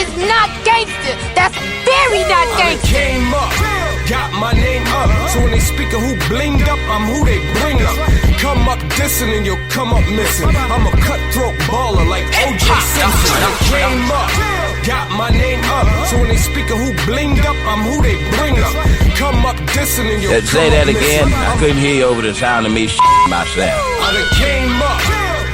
is not gangster. That's very not gangster. I came up, got my name up. So when they speak of who blinged up, I'm who they bring up. Come up dissing and you'll come up missing. I'm a cutthroat baller like O.J. Simpson. I came up, got my name up. So when they speak of who blinged up, I'm who they bring up. Come up dissing and you'll Say that again. I couldn't hear you over the sound of me myself. I done came up,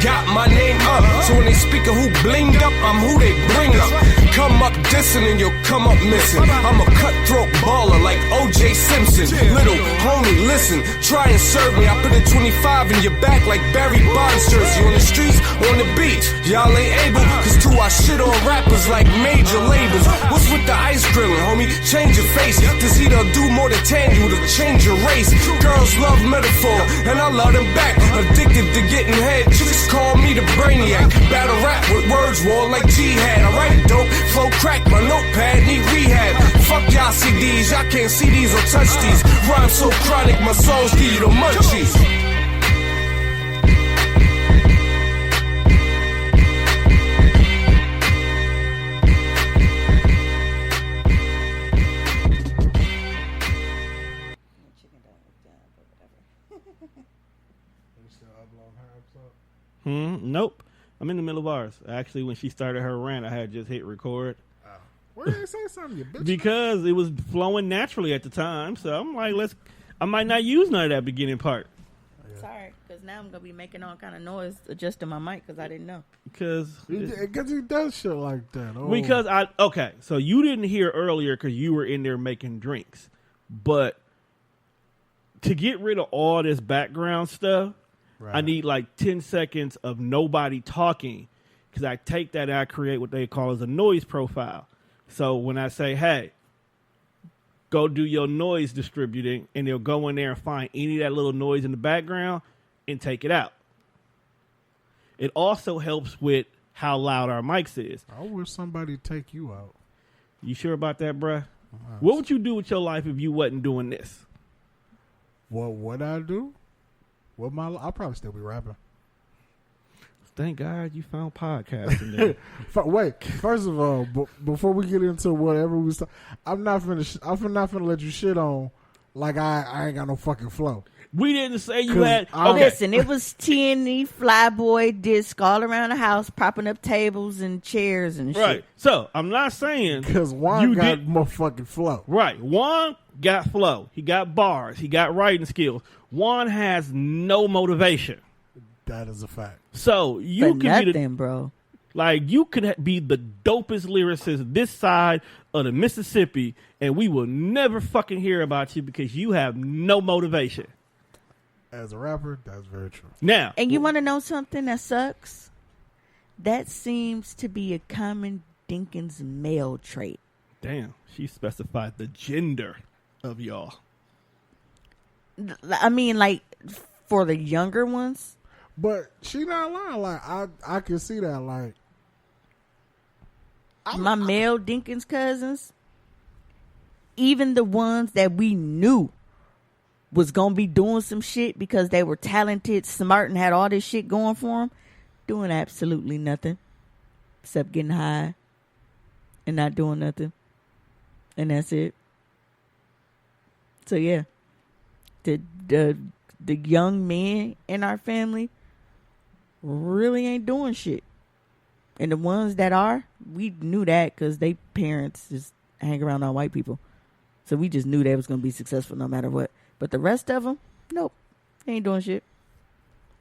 got my name up. So when they speak of who blinged up, I'm who they bring up. Come up dissing and you'll come up missing. I'm a cutthroat baller like O.J. Simpson. Little homie, listen, try and serve me. I put a 25 in your back like Barry Bonds jersey. On the streets, on the beach, y'all ain't able. Cause to our shit on rappers like major labels. What's with the ice grilling, homie? Change your face. This either do more than tangible to change your race. Girls love metaphor, and I love them back. Addicted to getting head, chicks call me the brainiac. Battle rap with words war like Jihad. I write dope, flow crack, my notepad need rehab. Fuck y'all CDs, y'all can't see these or touch these. Rhyme so chronic, my soul's give you the munchies. Nope. I'm in the middle of ours. Actually, when she started her rant, I had just hit record. Why did they say something, you bitch? Because it was flowing naturally at the time. So I'm like, I might not use none of that beginning part. Sorry, because now I'm going to be making all kind of noise adjusting my mic because I didn't know. Because he does shit like that. Oh. Because okay, so you didn't hear earlier because you were in there making drinks. But to get rid of all this background stuff, right, I need like 10 seconds of nobody talking because I take that and I create what they call as a noise profile. So when I say, hey, go do your noise distributing, and they'll go in there and find any of that little noise in the background and take it out. It also helps with how loud our mics is. I wish somebody take you out. You sure about that, bruh? What would you do with your life if you wasn't doing this? What would I do? I'll probably still be rapping. Thank God you found podcasting there. Wait, first of all, before we get into whatever we start, I'm not finna let you shit on like I ain't got no fucking flow. We didn't say you had. Okay. Listen, it was T&E Flyboy disc all around the house, propping up tables and chairs and shit. Right. So I'm not saying because Juan got motherfucking flow. Right. Juan got flow. He got bars. He got writing skills. Juan has no motivation. That is a fact. So you can be bro. Like you could be the dopest lyricist this side of the Mississippi, and we will never fucking hear about you because you have no motivation. As a rapper, that's very true. Now, and you want to know something that sucks? That seems to be a common Dinkins male trait. Damn, she specified the gender of y'all. I mean, like for the younger ones. But she not lying. Like I can see that. Like my male Dinkins cousins, even the ones that we knew was gonna be doing some shit because they were talented, smart, and had all this shit going for them, doing absolutely nothing except getting high and not doing nothing, and that's it. So yeah, the young men in our family really ain't doing shit. And the ones that are, we knew that because they parents just hang around all white people. So we just knew they was going to be successful no matter what. But the rest of them, nope, they ain't doing shit.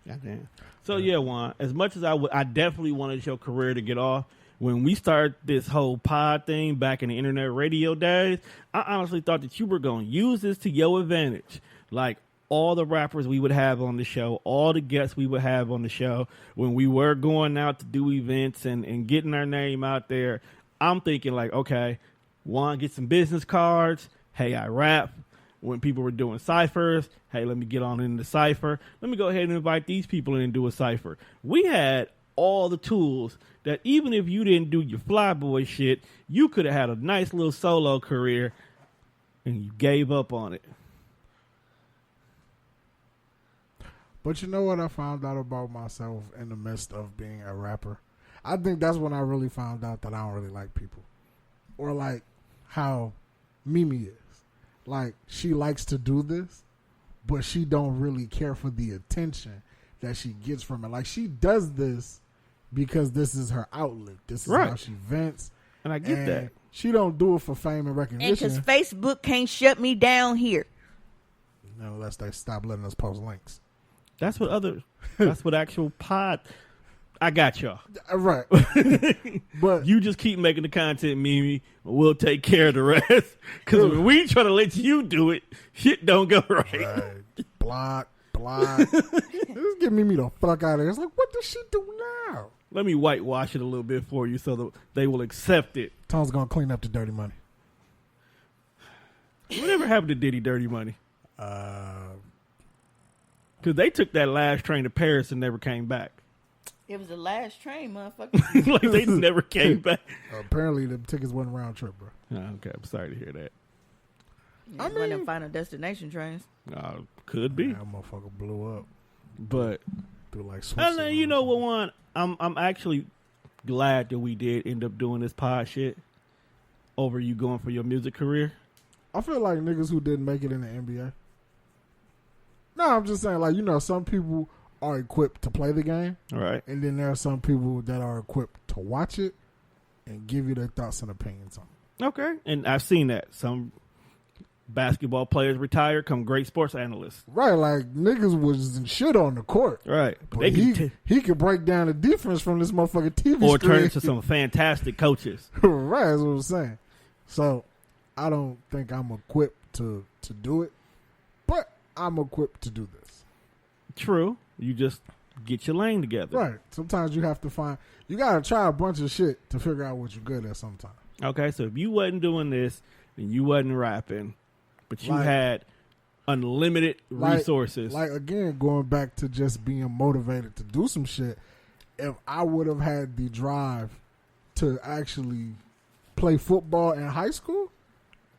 Goddamn. So yeah, Juan, as much as I definitely wanted your career to get off, when we started this whole pod thing back in the internet radio days, I honestly thought that you were going to use this to your advantage. Like, all the rappers we would have on the show, all the guests we would have on the show, when we were going out to do events and getting our name out there, I'm thinking like, okay, Juan, get some business cards. Hey, I rap. When people were doing ciphers, hey, let me get on in the cipher. Let me go ahead and invite these people in and do a cipher. We had all the tools that even if you didn't do your flyboy shit, you could have had a nice little solo career, and you gave up on it. But you know what I found out about myself in the midst of being a rapper? I think that's when I really found out that I don't really like people. or like how Mimi is. Like, she likes to do this, but she don't really care for the attention that she gets from it. Like, she does this because this is her outlet. This is how she vents. And I get that. She don't do it for fame and And recognition. because Facebook can't shut me down here. Unless they stop letting us post links. That's what actual pod. I got y'all. Right. But You just keep making the content, Mimi. We'll take care of the rest. Because when we try to let you do it, shit don't go right. block. Just get Mimi the fuck out of here. It's like, what does she do now? Let me whitewash it a little bit for you so that they will accept it. Tom's gonna clean up the dirty money. Whatever happened to Diddy Dirty Money? Because they took that last train to Paris and never came back. It was the last train, motherfucker. Like, they never came back. Apparently, the tickets wasn't round trip, bro. Oh, okay, I'm sorry to hear that. It's one of them Final Destination trains. Could be. That motherfucker blew up. But Through like I Switzerland. know, you know what, Juan? I'm actually glad that we did end up doing this pod shit over you going for your music career. I feel like niggas who didn't make it in the NBA. No, I'm just saying, like, you know, some people are equipped to play the game. All right. And then there are some people that are equipped to watch it and give you their thoughts and opinions on it. Okay. And I've seen that. Some basketball players retire, come great sports analysts. Right, like, niggas was shit on the court. Right. But he could break down the defense from this motherfucking TV or screen. turn into some fantastic coaches. Right, that's what I'm saying. So, I don't think I'm equipped to do it, but I'm equipped to do this. True. You just get your lane together. Right. Sometimes you have to you got to try a bunch of shit to figure out what you're good at sometimes. Okay, so if you wasn't doing this, then you wasn't rapping, but you Like- had unlimited resources. Like, again, going back to just being motivated to do some shit, if I would have had the drive to actually play football in high school,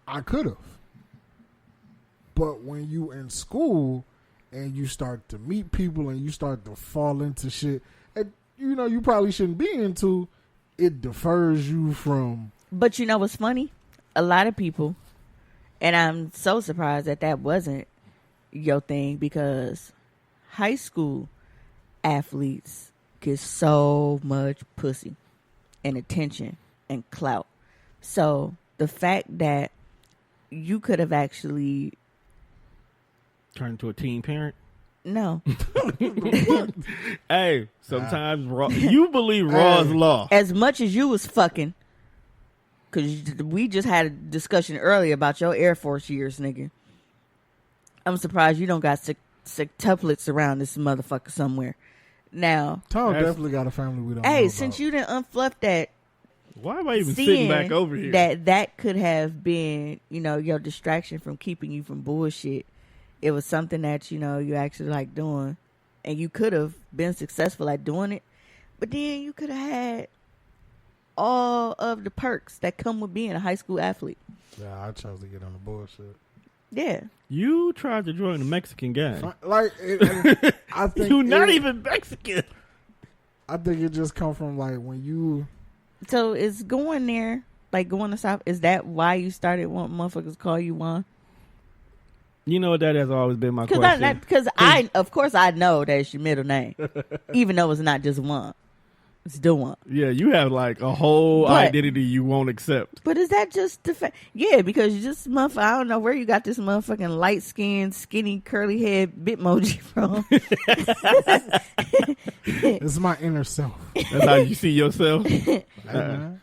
I could have. But when you in school and you start to meet people and you start to fall into shit and you know you probably shouldn't be into, it defers you from. But you know what's funny? A lot of people, and I'm so surprised that wasn't your thing, because high school athletes get so much pussy and attention and clout. So the fact that you could have actually Turn into a teen parent. no, Hey, sometimes you believe Raw's law. as much as you was fucking, because we just had a discussion earlier about your Air Force years, nigga. I'm surprised you don't got sextuplets around this motherfucker somewhere. Now, Tom definitely got a family we don't know hey, about. since you didn't unfluff that, Why am I even seeing sitting back over here? that could have been, you know, your distraction from keeping you from bullshit. It was something that, you know, you actually like doing, and you could have been successful at doing it, but then you could have had all of the perks that come with being a high school athlete. Yeah, I chose to get on the bullshit. Yeah. You tried to join the Mexican gang. Like, I think You're not even Mexican. I think it just come from like when you. So is going there, like going to South, is that why you started wanting motherfuckers call you Juan? You know, that has always been my question. Because I, of course, I know that it's your middle name, even though it's not just one. It's still one. Yeah, you have like a whole But- identity you won't accept. But is that just the fact? Yeah, because you just motherfucker, I don't know where you got this motherfucking light skinned, skinny, curly head Bitmoji from. It's my inner self. That's how you see yourself.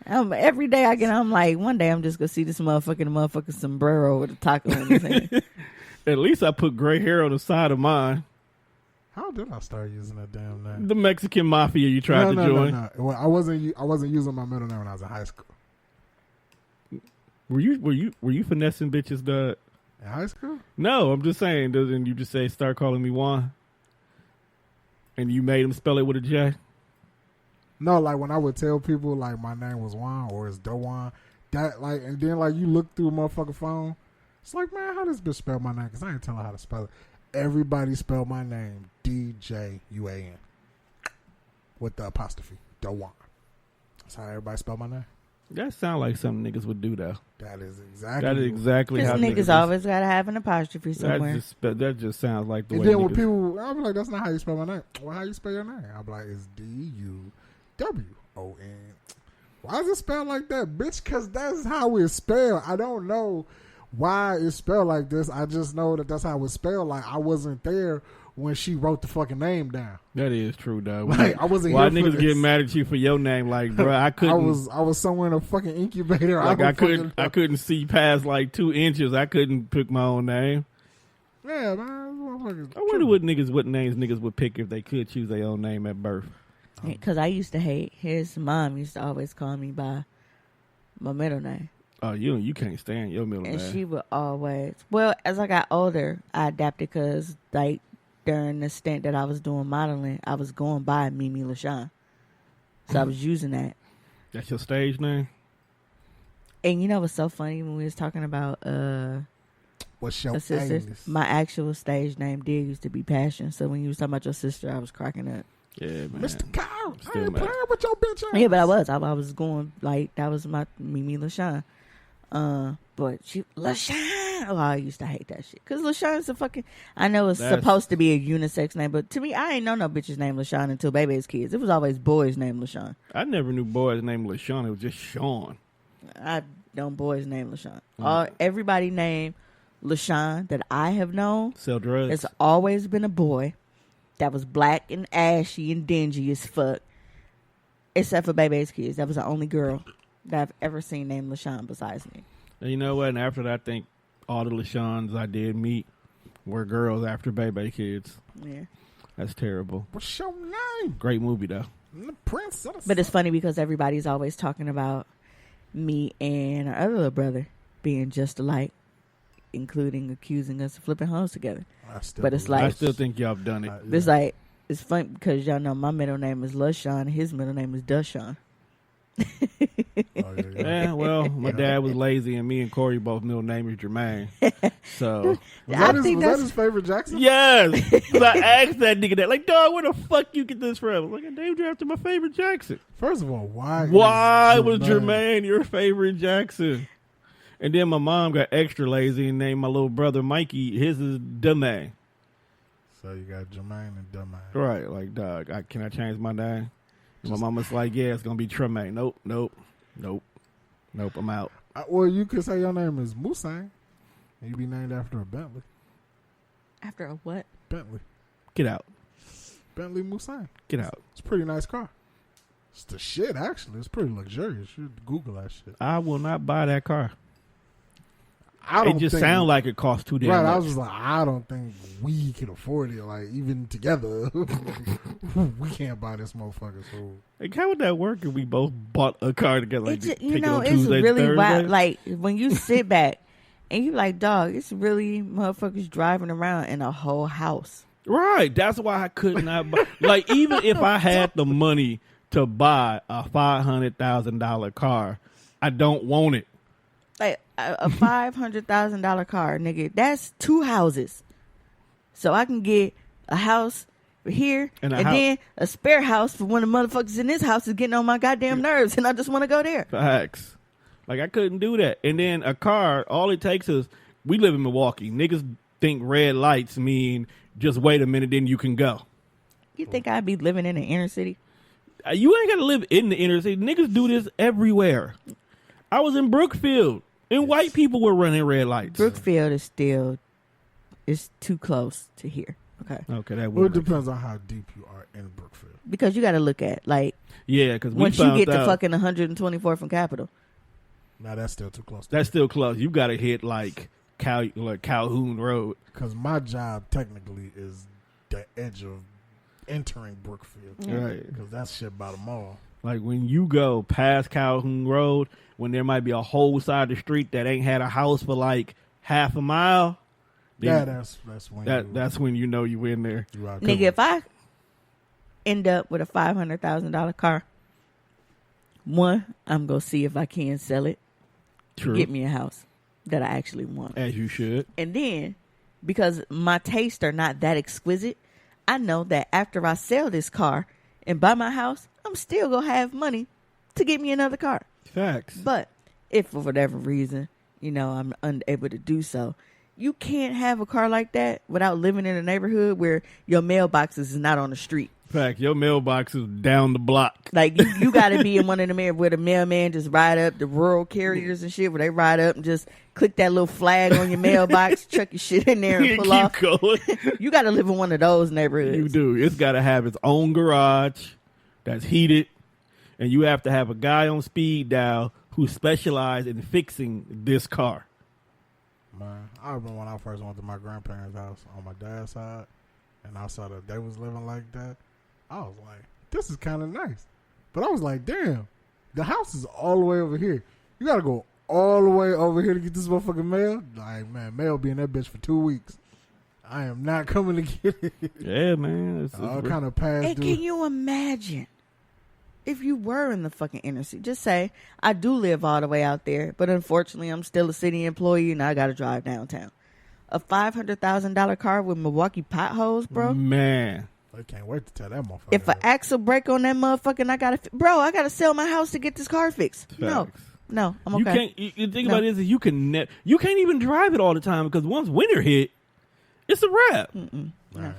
Every day I get, I'm like, one day I'm just gonna see this motherfucking sombrero with a taco in his hand. At least I put gray hair on the side of mine. How did I start using that damn name? The Mexican mafia you tried to join. No. Well, I wasn't using my middle name when I was in high school. Were you finessing bitches, Doug? In high school? No, I'm just saying. Doesn't you just say start calling me Juan? And you made him spell it with a J? No, like when I would tell people like my name was Juan or it's Dowan, that like, and then like you look through a motherfucking phone, it's like, man, how does bitch spell my name? Because I ain't telling her how to spell it. Everybody spell my name DJUAN with the apostrophe, Dowan. That's how everybody spell my name. That sounds like something niggas would do, though. That is exactly how Because niggas is. always gotta have an apostrophe somewhere. That just sounds like the and way. then when niggas, people, I'll be like, "That's not how you spell my name." Well, how you spell your name? I'll be like, "It's DUWON." Why is it spelled like that, bitch? Because that's how it's spelled. I don't know why it's spelled like this. I just know that that's how it's spelled. Like, I wasn't there when she wrote the fucking name down. That is true, though. Like, I wasn't Why here for niggas this. get mad at you for your name? Like, bro, I couldn't. I was somewhere in a fucking incubator. Like, I couldn't see past like 2 inches. I couldn't pick my own name. Yeah, man. I wonder what names niggas would pick if they could choose their own name at birth. Because I used to hate his mom used to always call me by my middle name. Oh, you can't stand your middle And name. she would always, well, as I got older, I adapted because, like, during the stint that I was doing modeling, I was going by Mimi LaShawn. So I was using that. That's your stage name? And you know what's so funny when we was talking about What's your sisters? anus? My actual stage name did used to be Passion. So when you was talking about your sister, I was cracking up. Yeah, man. Mr. Kyle, I Still ain't mad. playing with your bitch ass. Yeah, but I was going, like, that was my Mimi LaShawn. But LaShawn. Oh, I used to hate that shit. Because LaShawn's a fucking, I know it's supposed to be a unisex name, but to me, I ain't know no bitch's name LaShawn until Baby's kids. It was always boys named LaShawn. I never knew boys named LaShawn. It was just Sean. I know boys named LaShawn. Everybody named LaShawn that I have known, Sell drugs. it's always been a boy that was black and ashy and dingy as fuck. Except for Baby's kids. That was the only girl that I've ever seen named LaShawn besides me. And you know what? And after that, I think all the LaShawns I did meet were girls after Baby Kids. Yeah. That's terrible. What's your name? Great movie, though. The Prince of the But it's funny because everybody's always talking about me and our other little brother being just alike, including accusing us of flipping hoes together. But it's like, I still think y'all have done it. it's like, it's funny because y'all know my middle name is LaShawn and his middle name is Dushawn. Yeah, well, my dad was lazy, and me and Corey both middle name is Jermaine. So, Was I that think was that that's his favorite Jackson? yes. 'Cause I asked that nigga that, like, dog, where the fuck you get this from? I'm like, I named you after my favorite Jackson. First of all, why Was Jermaine your favorite Jackson? And then my mom got extra lazy and named my little brother Mikey. His is Demae. So you got Jermaine and Dumbass. Right, like, dog, can I change my name? And my mama's like, yeah, it's going to be Tremaine. Nope, I'm out. Well, you could say your name is Musain, and you be named after a Bentley. after a what? Bentley. Get out. Bentley Musain. Get out. It's a pretty nice car. It's the shit, actually. It's pretty luxurious. You should Google that shit. I will not buy that car. I don't It just think- sounds like it costs too damn Right, much. I was just like, I don't think we can afford it. Like, even together, we can't buy this motherfucker. So Like, how would that work if we both bought a car together? Like, It ju- you take it know, on it's Tuesday, really Thursday? wild. Like when you sit back and you like, dog, it's really motherfuckers driving around in a whole house. Right. That's why I could not buy. Like, even if I had the money to buy a $500,000 car, I don't want it. Like a $500,000 car, nigga. That's 2 houses. So I can get a house for here And and, a then a spare house for when the motherfuckers in this house is getting on my goddamn nerves, and I just want to go there. Facts. Like, I couldn't do that. And then a car, all it takes is, we live in Milwaukee. Niggas think red lights mean just wait a minute, then you can go. You think I'd be living in the inner city? You ain't got to live in the inner city. Niggas do this everywhere. I was in Brookfield, and white people were running red lights. Brookfield is still, it's too close to here. Okay. Okay, that well, it would depends on how deep you are in Brookfield. Because you got to look at, like, Yeah, because once you get to fucking 124th from Capitol. Now that's still too close. That's still close. You got to hit like Calhoun Road. Because my job technically is the edge of entering Brookfield. Right. Because that's shit by the mall. Like when you go past Calhoun Road, when there might be a whole side of the street that ain't had a house for like half a mile. Yeah, then that's when that's when you know you in there. you out Nigga, if I end up with a $500,000 car, one, I'm going to see if I can sell it. True. Get me a house that I actually want. As you should. And then, because my tastes are not that exquisite, I know that after I sell this car and buy my house, I'm still going to have money to get me another car. Facts. But if for whatever reason, I'm unable to do so, you can't have a car like that without living in a neighborhood where your mailboxes is not on the street. Fact, your mailbox is down the block. Like, you got to be in one of them areas where the mailman just ride up, the rural carriers and shit, where they ride up and just click that little flag on your mailbox, chuck your shit in there and pull off. Going. You got to live in one of those neighborhoods. You do. It's got to have its own garage that's heated, and you have to have a guy on speed dial who specializes in fixing this car. Man, I remember when I first went to my grandparents' house on my dad's side, and I saw that they was living like that. I was like, this is kind of nice. But I was like, damn, the house is all the way over here. You got to go all the way over here to get this motherfucking mail? Like, man, mail be in that bitch for 2 weeks. I am not coming to get it. Yeah, man. It's all kind of past And can you imagine if you were in the fucking inner city? Just say, I do live all the way out there, but unfortunately, I'm still a city employee and I got to drive downtown. A $500,000 car with Milwaukee potholes, bro? Man. I can't wait to tell that motherfucker. If an axle break on that motherfucker, and I gotta sell my house to get this car fixed. Facts. No, I'm okay. You can't. You think about it is that you can't even drive it all the time because once winter hit, it's a wrap. Nah.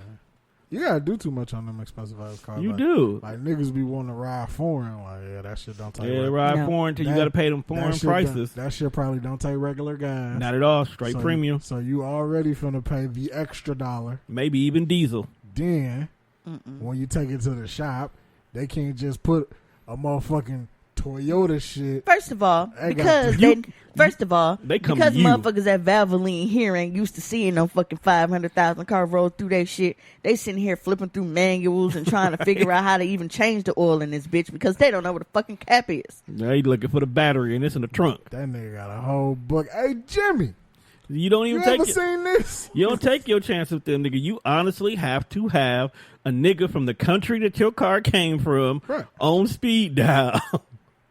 You gotta do too much on them expensive ass cars. You do. Like niggas be wanting to ride foreign. Like, yeah, that shit don't take. Ride foreign until you gotta pay them foreign prices. That shit probably don't take regular gas. Not at all. Straight premium. So you already finna pay the extra $1. Maybe even diesel. Then when you take it to the shop, they can't just put a motherfucking Toyota shit. First of all, because motherfuckers at Valvoline here ain't used to seeing no fucking 500,000 car roll through that shit. They sitting here flipping through manuals and trying to figure out how to even change the oil in this bitch because they don't know where the fucking cap is. They looking for the battery and it's in the trunk. That nigga got a whole book. Hey, Jimmy. You don't even seen this? You don't take your chance with them, nigga. You honestly have to have a nigga from the country that your car came from on speed dial.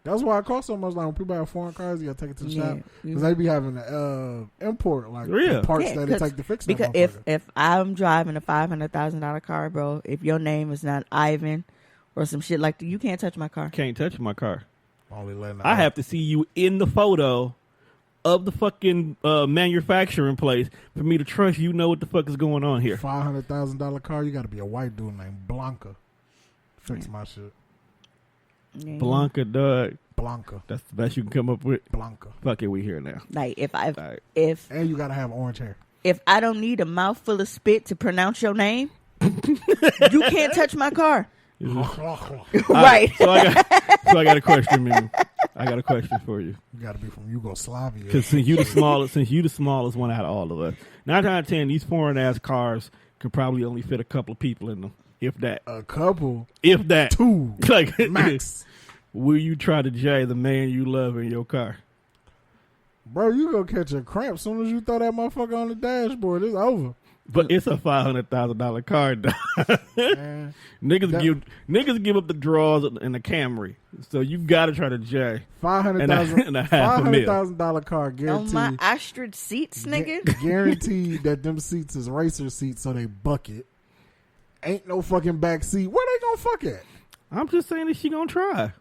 That's why it costs so much. Like when people have foreign cars, you gotta take it to the shop because they be having to import the parts that it take to fix. Because if I'm driving a $500,000 car, bro, if your name is not Ivan or some shit like that, you can't touch my car. Can't touch my car. I have to see you in the photo of the fucking manufacturing place for me to trust you know what the fuck is going on here. $500,000 car, you got to be a white dude named Blanca. Fix my shit. Yeah. Blanca, dog. Blanca. That's the best you can come up with. Blanca. Fuck it, we here now. Like and you got to have orange hair. If I don't need a mouthful of spit to pronounce your name, you can't touch my car. Right. So I got a question, man. I got a question for you. You got to be from Yugoslavia. Because since you the smallest one out of all of us, 9 out of 10, these foreign ass cars could probably only fit a couple of people in them, if that. A couple, if that, 2, like max. Will you try to jay the man you love in your car? Bro, you gonna catch a cramp as soon as you throw that motherfucker on the dashboard. It's over. But it's a $500,000 car. Niggas give up the drawers and the Camry, so you got to try to jay $500,000 car guaranteed. On my ostrich seats, nigga. Guaranteed that them seats is racer seats, so they bucket. Ain't no fucking back seat. Where they gonna fuck at? I'm just saying that she gonna try.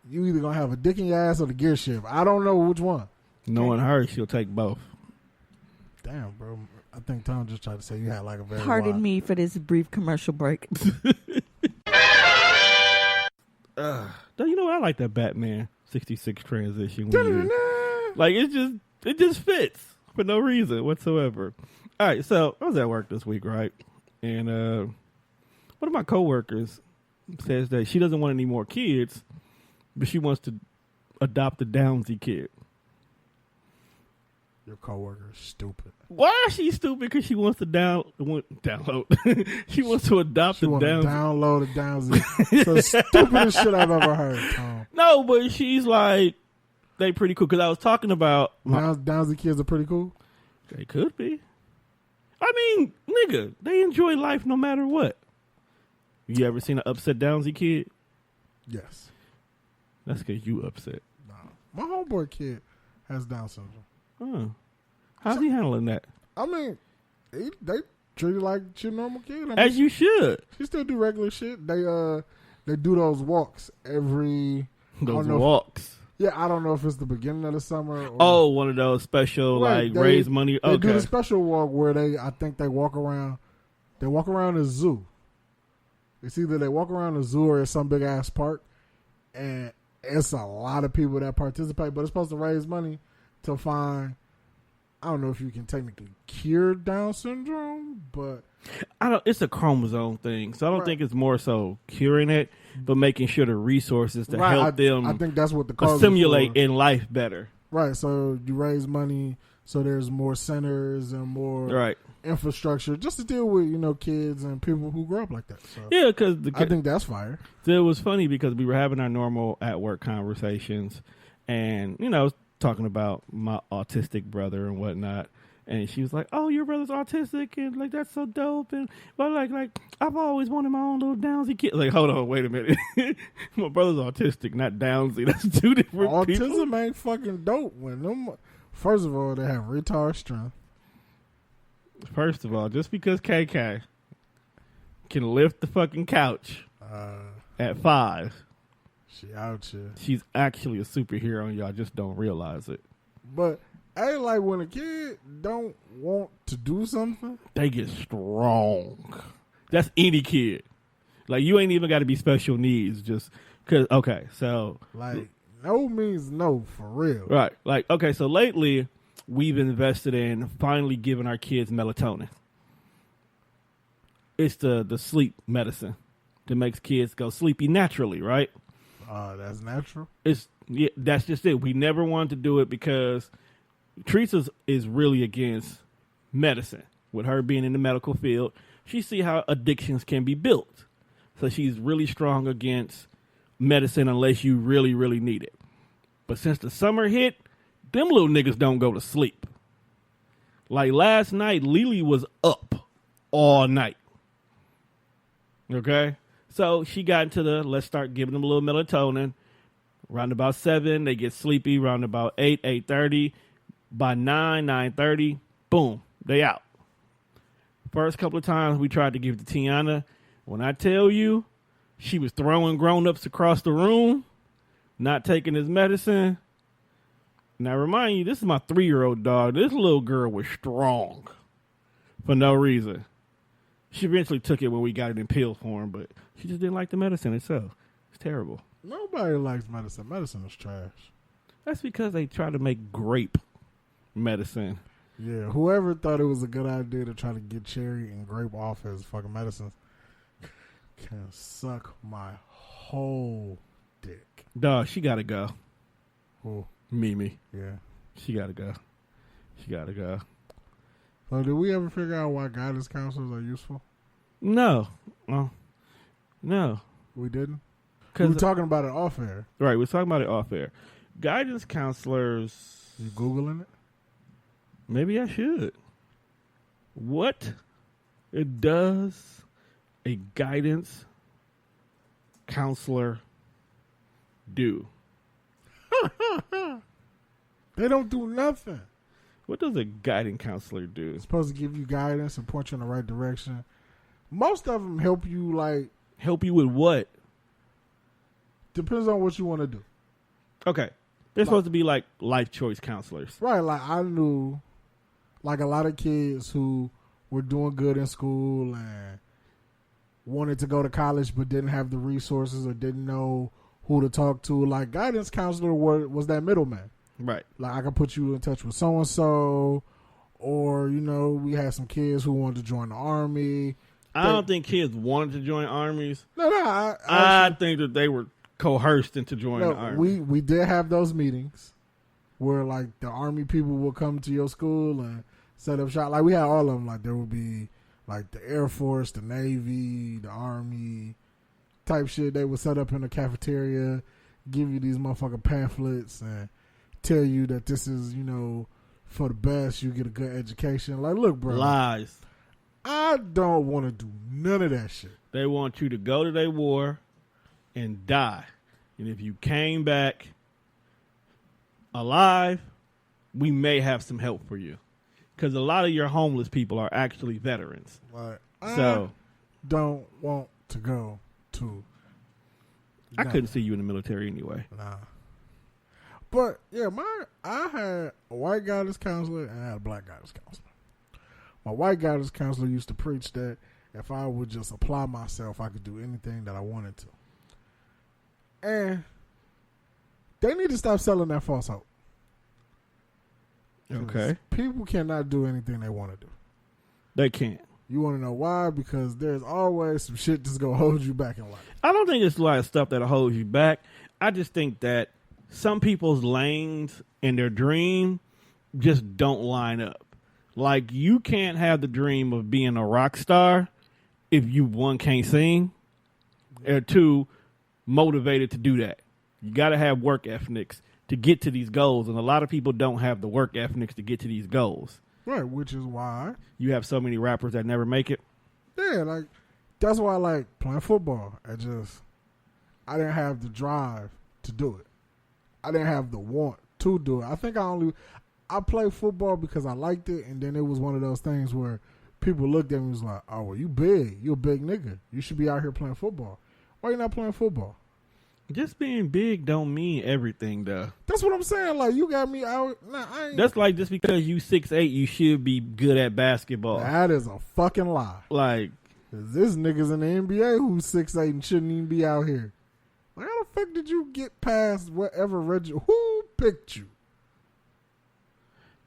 You either gonna have a dick in your ass or the gear shift. I don't know which one. Knowing her, she'll take both. Damn, bro. I think Tom just tried to say you had like a very Pardon me for this brief commercial break. You know what? I like that Batman 66 transition. Like it just fits for no reason whatsoever. All right, so I was at work this week, right? And one of my coworkers says that she doesn't want any more kids, but she wants to adopt a Downsy kid. Your coworker is stupid. Why is she stupid? Because she wants to download. She wants to adopt a Downsy. Download a Downsy. It's the stupidest shit I've ever heard, Tom. No, but she's like, they pretty cool. Because I was talking about Downsy kids are pretty cool. They could be. I mean, nigga, they enjoy life no matter what. You ever seen an upset Downsy kid? Yes. That's because you upset. No. My homeboy kid has Down syndrome. Oh. How's he handling that? I mean, they treat it like your normal kid. I mean, as you should. She still do regular shit. They do those walks every Those walks. I don't know if it's the beginning of the summer. Or, one of those special raise money. They do the special walk where I think they walk around. They walk around the zoo. It's either they walk around the zoo or it's some big ass park, and it's a lot of people that participate. But it's supposed to raise money to find. I don't know if you can technically cure Down syndrome, but it's a chromosome thing, so I don't think it's more so curing it, but making sure the resources to help them. I think that's what the cause assimilate in life better. Right. So you raise money, so there's more centers and more infrastructure just to deal with kids and people who grow up like that. So yeah, because I think that's fire. It was funny because we were having our normal at work conversations, and talking about my autistic brother and whatnot, and she was like, "Oh, your brother's autistic, and like that's so dope." And but like I've always wanted my own little Downsy kid. Like, hold on, wait a minute, my brother's autistic, not Downsy. That's two different people. Autism ain't fucking dope. First of all, they have retard strength. First of all, just because KK can lift the fucking couch at 5. She out here. She's actually a superhero, and y'all just don't realize it. But ain't like when a kid don't want to do something, they get strong. That's any kid. Like you ain't even got to be special needs, just because. Okay, so like no means no for real, right? Like okay, so lately we've invested in finally giving our kids melatonin. It's the sleep medicine that makes kids go sleepy naturally, right? That's natural. That's just it. We never wanted to do it because Teresa is really against medicine. With her being in the medical field, she see how addictions can be built. So she's really strong against medicine unless you really, really need it. But since the summer hit, them little niggas don't go to sleep. Like last night, Lily was up all night. Okay? So she got into let's start giving them a little melatonin. Around about 7, they get sleepy. Around about 8, 8:30. By 9, 9:30, boom, they out. First couple of times we tried to give it to Tiana. When I tell you, she was throwing grown-ups across the room, not taking his medicine. Now, remind you, this is my 3-year-old dog. This little girl was strong for no reason. She eventually took it when we got it in pill form, but she just didn't like the medicine itself. It's terrible. Nobody likes medicine. Medicine is trash. That's because they try to make grape medicine. Yeah, whoever thought it was a good idea to try to get cherry and grape off as fucking medicines can suck my whole dick. Dog, she gotta go. Who? Mimi. Yeah. She gotta go. So did we ever figure out why guidance counselors are useful? No. No. We didn't? We were talking about it off air. Right, we're talking about it off air. Guidance counselors. You Googling it? Maybe I should. What does a guidance counselor do? They don't do nothing. What does a guidance counselor do? It's supposed to give you guidance and point you in the right direction. Most of them help you, help you with what? Depends on what you want to do. Okay. They're supposed to be like life choice counselors. Right. Like I knew a lot of kids who were doing good in school and wanted to go to college but didn't have the resources or didn't know who to talk to. Like guidance counselor was that middleman. Right. Like I could put you in touch with so-and-so, or, we had some kids who wanted to join the army. I don't think kids wanted to join armies. No, I think that they were coerced into joining the army. We did have those meetings where the army people would come to your school and set up shop. Like we had all of them. Like there would be the Air Force, the Navy, the Army type shit. They would set up in the cafeteria, give you these motherfucking pamphlets and tell you that this is, for the best. You get a good education. Like, look, bro. Lies. I don't want to do none of that shit. They want you to go to their war and die. And if you came back alive, we may have some help for you. Because a lot of your homeless people are actually veterans. Like, so I don't want to go to I couldn't see you in the military anyway. Nah. But yeah, I had a white guidance counselor and I had a black guidance counselor. My white guidance counselor used to preach that if I would just apply myself, I could do anything that I wanted to. And they need to stop selling that false hope. Okay. People cannot do anything they want to do. They can't. You want to know why? Because there's always some shit that's going to hold you back in life. I don't think it's a lot of stuff that'll hold you back. I just think that some people's lanes and their dream just don't line up. Like, you can't have the dream of being a rock star if you, one, can't sing, or two, motivated to do that. You got to have work ethics to get to these goals, and a lot of people don't have the work ethics to get to these goals. Right, which is why you have so many rappers that never make it. Yeah, like, that's why I like playing football. I didn't have the drive to do it. I didn't have the want to do it. I think I played football because I liked it, and then it was one of those things where people looked at me and was like, oh, well, you big. You a big nigga. You should be out here playing football. Why you not playing football? Just being big don't mean everything, though. That's what I'm saying. Like, you got me out. Nah, I ain't. That's like, just because you 6'8", you should be good at basketball. That is a fucking lie. Like, this nigga's in the NBA who's 6'8" and shouldn't even be out here. Like, how the fuck did you get past whatever who picked you?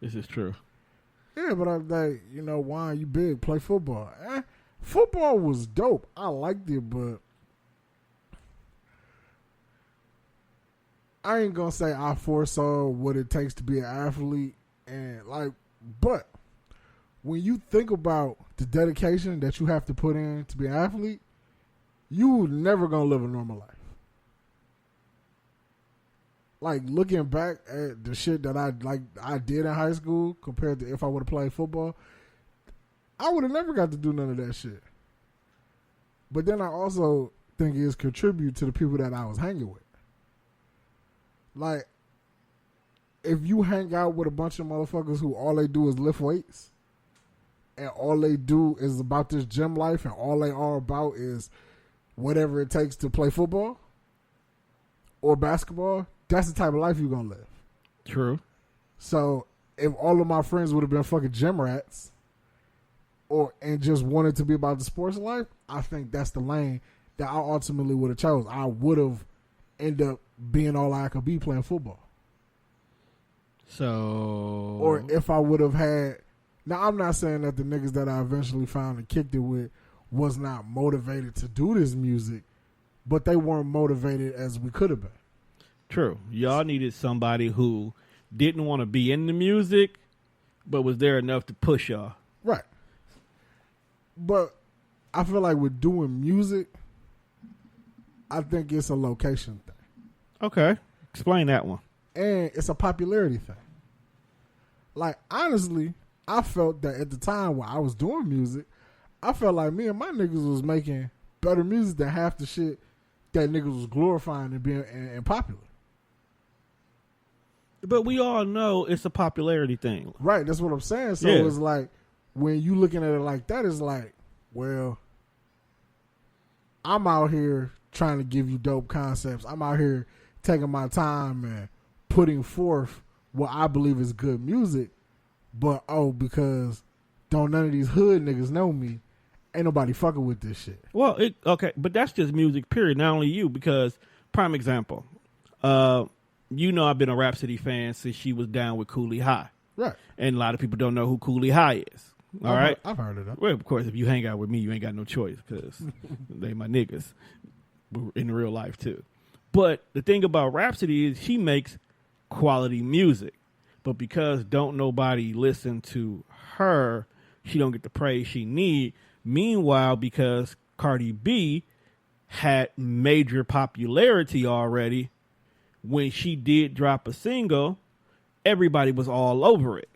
this is true. Yeah, but I'm like, why you big? Play football. Football was dope. I liked it, but I ain't gonna say I foresaw what it takes to be an athlete, but when you think about the dedication that you have to put in to be an athlete, you never gonna live a normal life. Like, looking back at the shit that I did in high school compared to if I would have played football, I would have never got to do none of that shit. But then I also think it's contribute to the people that I was hanging with. Like, if you hang out with a bunch of motherfuckers who all they do is lift weights, and all they do is about this gym life, and all they are about is whatever it takes to play football or basketball, that's the type of life you're going to live. True. So, if all of my friends would have been fucking gym rats and just wanted to be about the sports life, I think that's the lane that I ultimately would have chose. I would have ended up being all I could be playing football. So, or if I would have had, now I'm not saying that the niggas that I eventually found and kicked it with was not motivated to do this music, but they weren't motivated as we could have been. True. Y'all needed somebody who didn't want to be in the music, but was there enough to push y'all. Right. But I feel like with doing music, I think it's a location thing. Okay. Explain that one. And it's a popularity thing. Like, honestly, I felt that at the time when I was doing music, I felt like me and my niggas was making better music than half the shit that niggas was glorifying and being and popular. But we all know it's a popularity thing. Right, that's what I'm saying. So Yeah. It's like, when you looking at it like that, it's like, well, I'm out here trying to give you dope concepts. I'm out here taking my time and putting forth what I believe is good music. But, because don't none of these hood niggas know me, ain't nobody fucking with this shit. Well, okay, but that's just music, period. Not only you, because, prime example, I've been a Rhapsody fan since she was down with Cooley High. Right. And a lot of people don't know who Cooley High is. All right? I've heard of that. Well, of course, if you hang out with me, you ain't got no choice because they my niggas in real life, too. But the thing about Rhapsody is she makes quality music. But because don't nobody listen to her, she don't get the praise she need. Meanwhile, because Cardi B had major popularity already, when she did drop a single, everybody was all over it.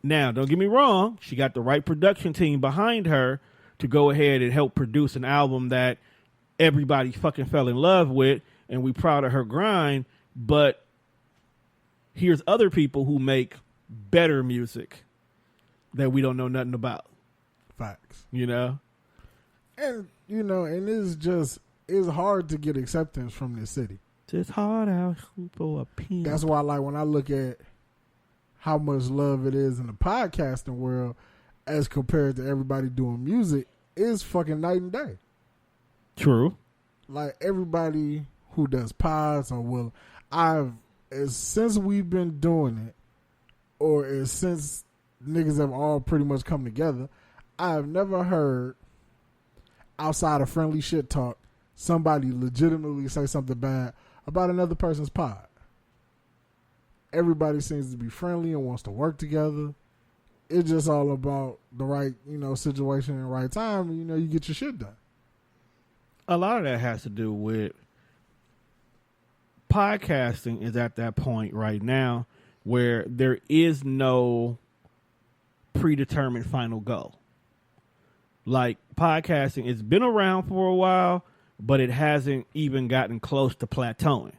Now, don't get me wrong. She got the right production team behind her to go ahead and help produce an album that everybody fucking fell in love with, and we proud of her grind. But here's other people who make better music that we don't know nothing about. Facts. You know? And, and it's just it's hard to get acceptance from this city. It's hard out for a pin. That's why, like, when I look at how much love it is in the podcasting world as compared to everybody doing music, it's fucking night and day. True. Like, everybody who does pods or since we've been doing it, or since niggas have all pretty much come together, I have never heard, outside of friendly shit talk, somebody legitimately say something bad about another person's pod. Everybody seems to be friendly and wants to work together. It's just all about the right, situation and right time, and, you get your shit done. A lot of that has to do with podcasting is at that point right now where there is no predetermined final goal. Like, podcasting, it's been around for a while, but it hasn't even gotten close to plateauing.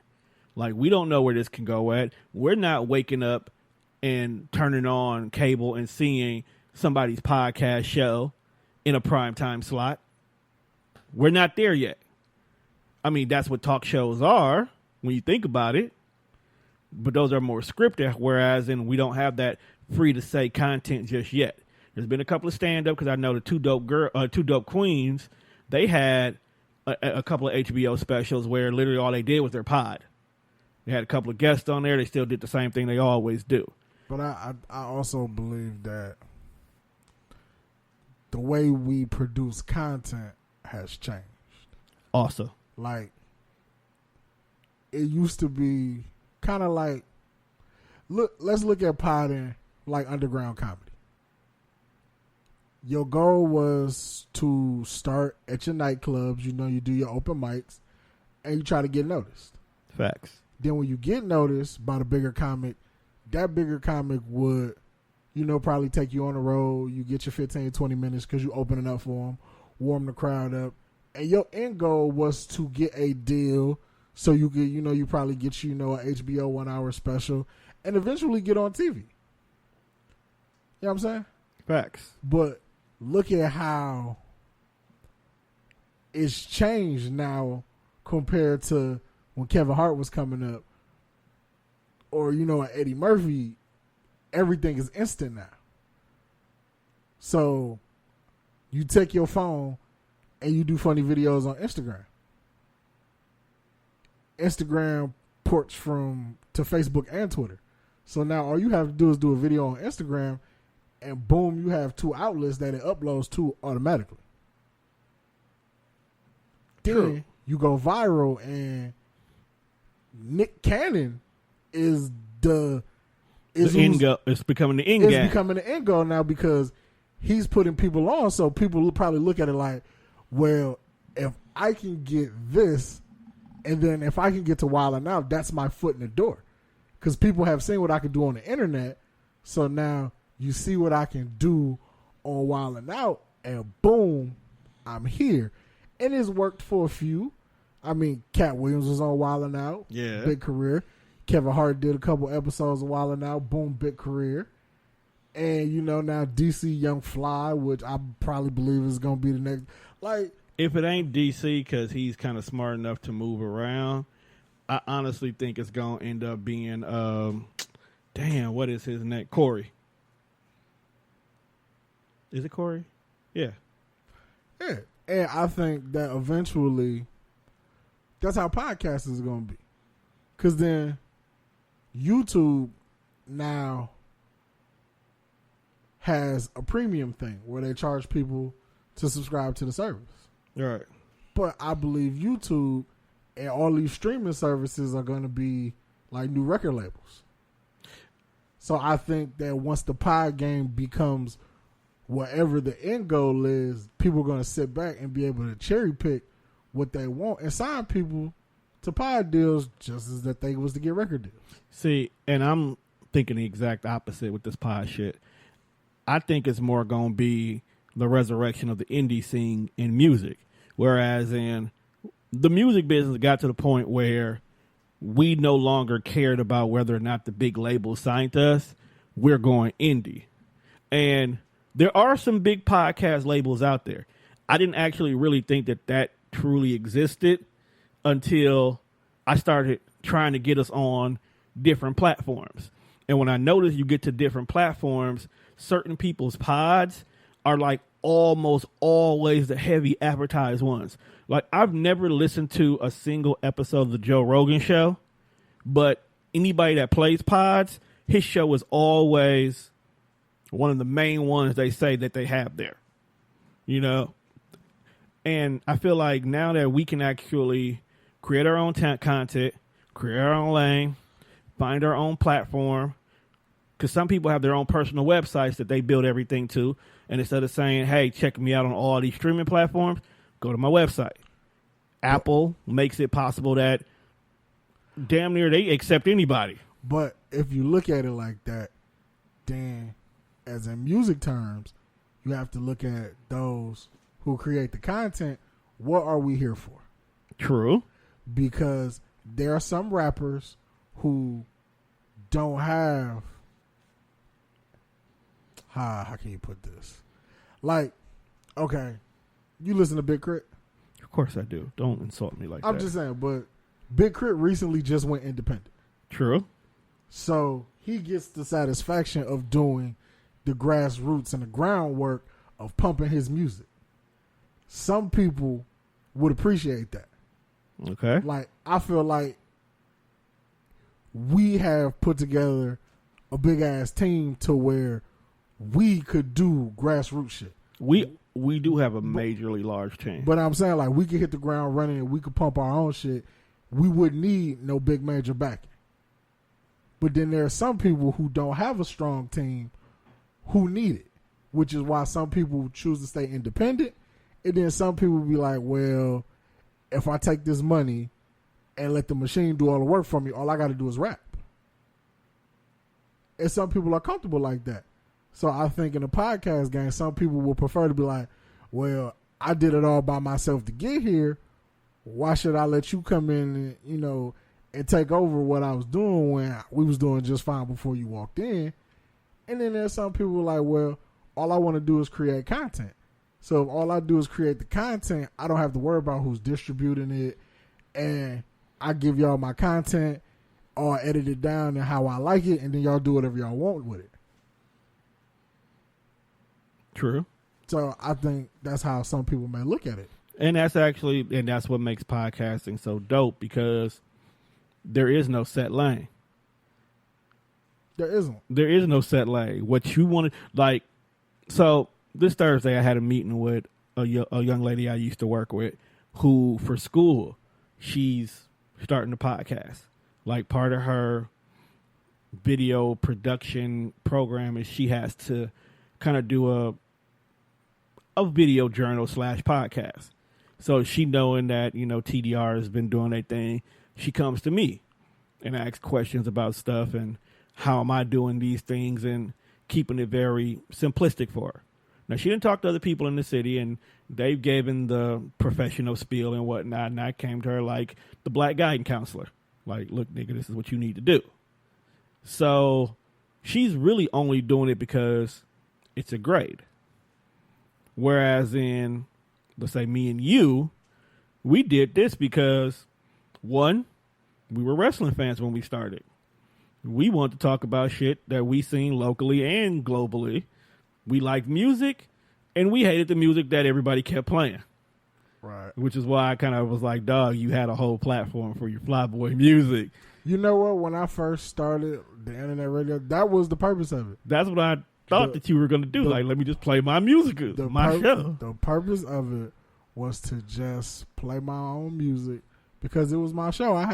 Like, we don't know where this can go at. We're not waking up and turning on cable and seeing somebody's podcast show in a primetime slot. We're not there yet. I mean, that's what talk shows are when you think about it. But those are more scripted, whereas we don't have that free-to-say content just yet. There's been a couple of stand-up, because I know the two dope queens, they had a couple of HBO specials where literally all they did was their pod. They had a couple of guests on there. They still did the same thing they always do. But I also believe that the way we produce content has changed. Also. Like, it used to be kind of like, let's look at podding like underground comedy. Your goal was to start at your nightclubs, you do your open mics, and you try to get noticed. Facts. Then when you get noticed by the bigger comic, that bigger comic would, probably take you on the road. You get your 15, 20 minutes because you opening up for them, warm the crowd up. And your end goal was to get a deal so you could, you probably get, an HBO 1 hour special and eventually get on TV. You know what I'm saying? Facts. But look at how it's changed now compared to when Kevin Hart was coming up, or, Eddie Murphy. Everything is instant now. So you take your phone and you do funny videos on Instagram. Instagram ports to Facebook and Twitter. So now all you have to do is do a video on Instagram, and boom, you have two outlets that it uploads to automatically. True. Then you go viral, and Nick Cannon is it's becoming the end game. It's becoming the end goal now because he's putting people on. So people will probably look at it like, well, if I can get this, and then if I can get to Wild 'N Out, that's my foot in the door. Because people have seen what I can do on the internet. So now you see what I can do on Wild 'N Out, and boom, I'm here. And it's worked for a few. I mean, Cat Williams was on Wild 'N Out. Yeah. Big career. Kevin Hart did a couple episodes of Wild 'N Out. Boom, big career. And, now DC Young Fly, which I probably believe is going to be the next. Like, if it ain't DC because he's kind of smart enough to move around, I honestly think it's going to end up being, what is his name? Corey. Is it Corey? Yeah. Yeah. And I think that eventually that's how podcasting is going to be. Because then YouTube now has a premium thing where they charge people to subscribe to the service. Right. But I believe YouTube and all these streaming services are going to be like new record labels. So I think that once the pod game becomes whatever the end goal is, people are going to sit back and be able to cherry pick what they want and sign people to pod deals just as that thing was to get record deals. See, and I'm thinking the exact opposite with this pod shit. I think it's more going to be the resurrection of the indie scene in music. Whereas in the music business got to the point where we no longer cared about whether or not the big labels signed us. We're going indie. And there are some big podcast labels out there. I didn't actually really think that truly existed until I started trying to get us on different platforms. And when I noticed you get to different platforms, certain people's pods are like almost always the heavy advertised ones. Like, I've never listened to a single episode of the Joe Rogan show, but anybody that plays pods, his show is always one of the main ones they say that they have there, you know? And I feel like now that we can actually create our own content, create our own lane, find our own platform, because some people have their own personal websites that they build everything to. And instead of saying, hey, check me out on all these streaming platforms, go to my website. Apple makes it possible that damn near they accept anybody. But if you look at it like that, then as in music terms, you have to look at those who create the content. What are we here for? True. Because there are some rappers who don't have, how can you put this? Like, okay, you listen to Big Crit? Of course I do. Don't insult me like that. I'm just saying, but Big Crit recently just went independent. True. So he gets the satisfaction of doing the grassroots and the groundwork of pumping his music. Some people would appreciate that. Okay. Like, I feel like we have put together a big ass team to where we could do grassroots shit. We do have a majorly large team. But I'm saying, like, we could hit the ground running and we could pump our own shit. We wouldn't need no big major backing. But then there are some people who don't have a strong team who need it, which is why some people choose to stay independent. And then some people be like, well, if I take this money and let the machine do all the work for me, all I got to do is rap. And some people are comfortable like that. So I think in the podcast game, some people will prefer to be like, well, I did it all by myself to get here. Why should I let you come in and, and take over what I was doing when we was doing just fine before you walked in? And then there's some people like, well, all I want to do is create content. So if all I do is create the content, I don't have to worry about who's distributing it. And I give y'all my content or edit it down and how I like it, and then y'all do whatever y'all want with it. True. So I think that's how some people may look at it. And that's what makes podcasting so dope, because there is no set lane. There isn't. There is no set lane. What you want to, like, so this Thursday I had a meeting with a young lady I used to work with who, for school, she's starting a podcast. Like, part of her video production program is she has to kind of do a video journal / podcast. So she, knowing that, TDR has been doing their thing, she comes to me and asks questions about stuff and how am I doing these things and keeping it very simplistic for her. Now, she didn't talk to other people in the city, and they've given the professional spiel and whatnot, and I came to her like the black guidance counselor. Like, look, nigga, this is what you need to do. So she's really only doing it because it's a grade. Whereas in, let's say, me and you, we did this because, one, we were wrestling fans when we started. We want to talk about shit that we seen locally and globally. We liked music, and we hated the music that everybody kept playing. Right. Which is why I kind of was like, dog, you had a whole platform for your Flyboy music. You know what? When I first started the internet radio, that was the purpose of it. That's what I thought that you were going to do. Like, let me just play my music, my show. The purpose of it was to just play my own music because it was my show. I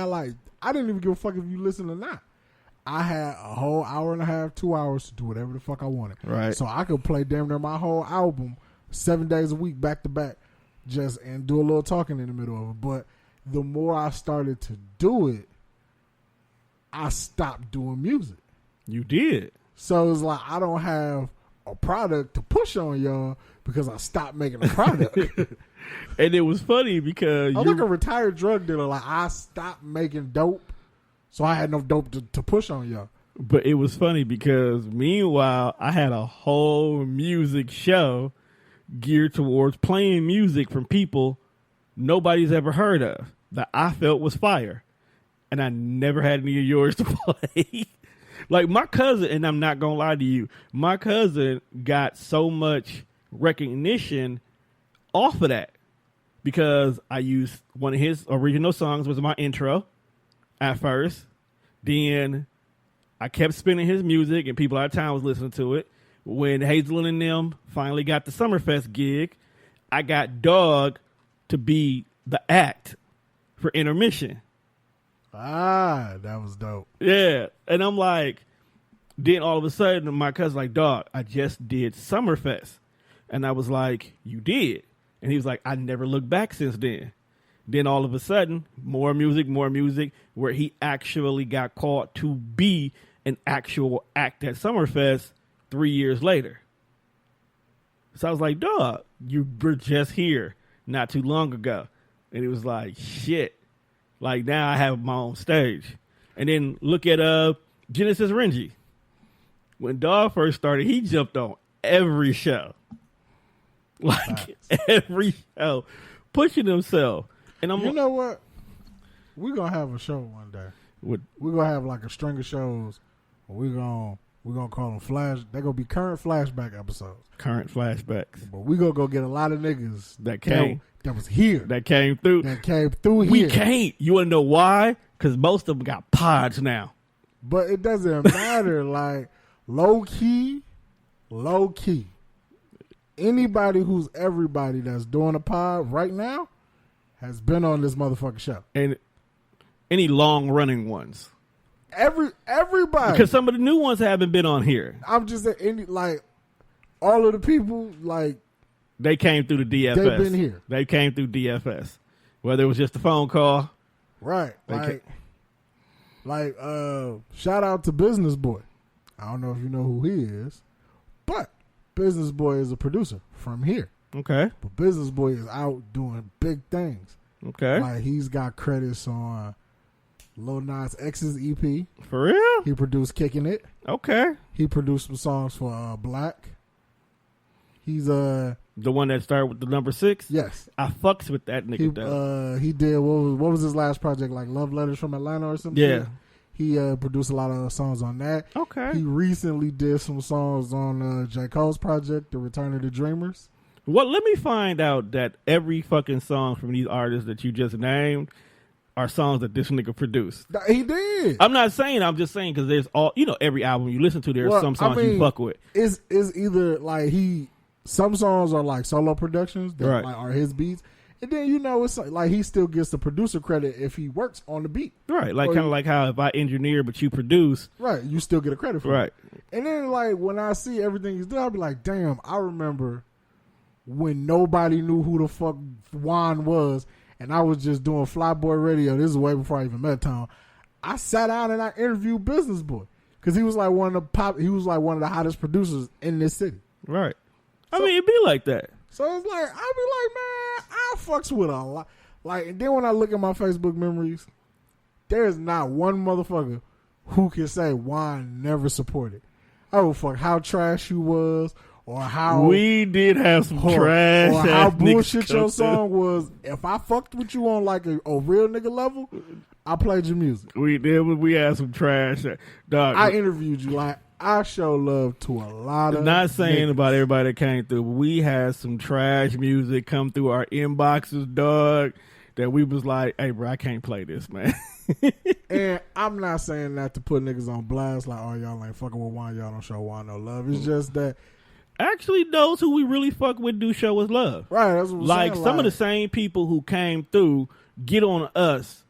didn't even give a fuck if you listen or not. I had a whole hour and a half, 2 hours to do whatever the fuck I wanted. Right. So I could play damn near my whole album 7 days a week back to back and do a little talking in the middle of it. But the more I started to do it, I stopped doing music. You did. So it's like I don't have a product to push on y'all because I stopped making a product. And it was funny because I'm like a retired drug dealer. Like, I stopped making dope, so I had no dope to push on y'all. But it was funny because meanwhile, I had a whole music show geared towards playing music from people nobody's ever heard of that I felt was fire. And I never had any of yours to play. Like my cousin, and I'm not going to lie to you, my cousin got so much recognition off of that because I used one of his original songs was my intro at first. Then I kept spinning his music and people out of town was listening to it. When Hazel and them finally got the Summerfest gig, I got Dog to be the act for intermission. Ah, that was dope. Yeah. And I'm like, then all of a sudden my cousin's like, Dog, I just did Summerfest. And I was like, you did? And he was like, I never looked back since then. Then all of a sudden, more music, where he actually got called to be an actual act at Summerfest 3 years later. So I was like, Dog, you were just here not too long ago. And it was like, shit. Like now I have my own stage. And then look at Genesis Renji. When Dog first started, he jumped on every show. Like every show. Pushing himself. And You know what? We're gonna have a show one day. We're gonna have like a string of shows. We're gonna call them flash. They're gonna be current flashback episodes. Current flashbacks. But we gonna go get a lot of niggas that was here. That came through. Here. We can't. You wanna know why? Because most of them got pods now. But it doesn't matter. Like low key. Anybody who's everybody that's doing a pod right now has been on this motherfucking show. And any long running ones. Everybody. Because some of the new ones haven't been on here. I'm just saying, like, all of the people, like, they came through the DFS. They've been here. They came through DFS. Whether it was just a phone call. Right. Shout out to Business Boy. I don't know if you know who he is, but Business Boy is a producer from here. Okay. But Business Boy is out doing big things. Okay. Like, he's got credits on Lil Nas X's EP. For real? He produced Kicking It. Okay. He produced some songs for Black. He's the one that started with the number 6? Yes. I fucks with that nigga though. He did what was his last project, like Love Letters from Atlanta or something? Yeah. He produced a lot of songs on that. Okay. He recently did some songs on J. Cole's project, The Return of the Dreamers. Well, let me find out that every fucking song from these artists that you just named are songs that this nigga produced. He did. I'm not saying, I'm just saying because there's every album you listen to, there's some songs you fuck with. It's either like some songs are like solo productions that right. like are his beats. And then, it's like he still gets the producer credit if he works on the beat. Right. Like kind of like how if I engineer but you produce. Right. You still get a credit for it. Right. And then like when I see everything he's doing, I'll be like, damn, I remember when nobody knew who the fuck Juan was and I was just doing Flyboy Radio. This is way before I even met Tom. I sat down and I interviewed Business Boy because he was like one of the hottest producers in this city. Right. I mean, it'd be like that. So it's like, I'll be like, man, I fucks with a lot. Like, and then when I look at my Facebook memories, there's not one motherfucker who can say Juan never supported. Oh, fuck, how trash you was, or how... We did have some trash. Or how bullshit your song was. If I fucked with you on like a real nigga level, I played your music. We had some trash. Dog, I interviewed you like... I show love to a lot of not saying niggas. About everybody that came through, but we had some trash music come through our inboxes, dog, that we was like, hey, bro, I can't play this, man. And I'm not saying that to put niggas on blast, like, oh, y'all ain't fucking with Juan, y'all don't show Juan no love. It's just that. Actually, those who we really fuck with do show us love. Right, that's what I'm like saying. Some of the same people who came through get on us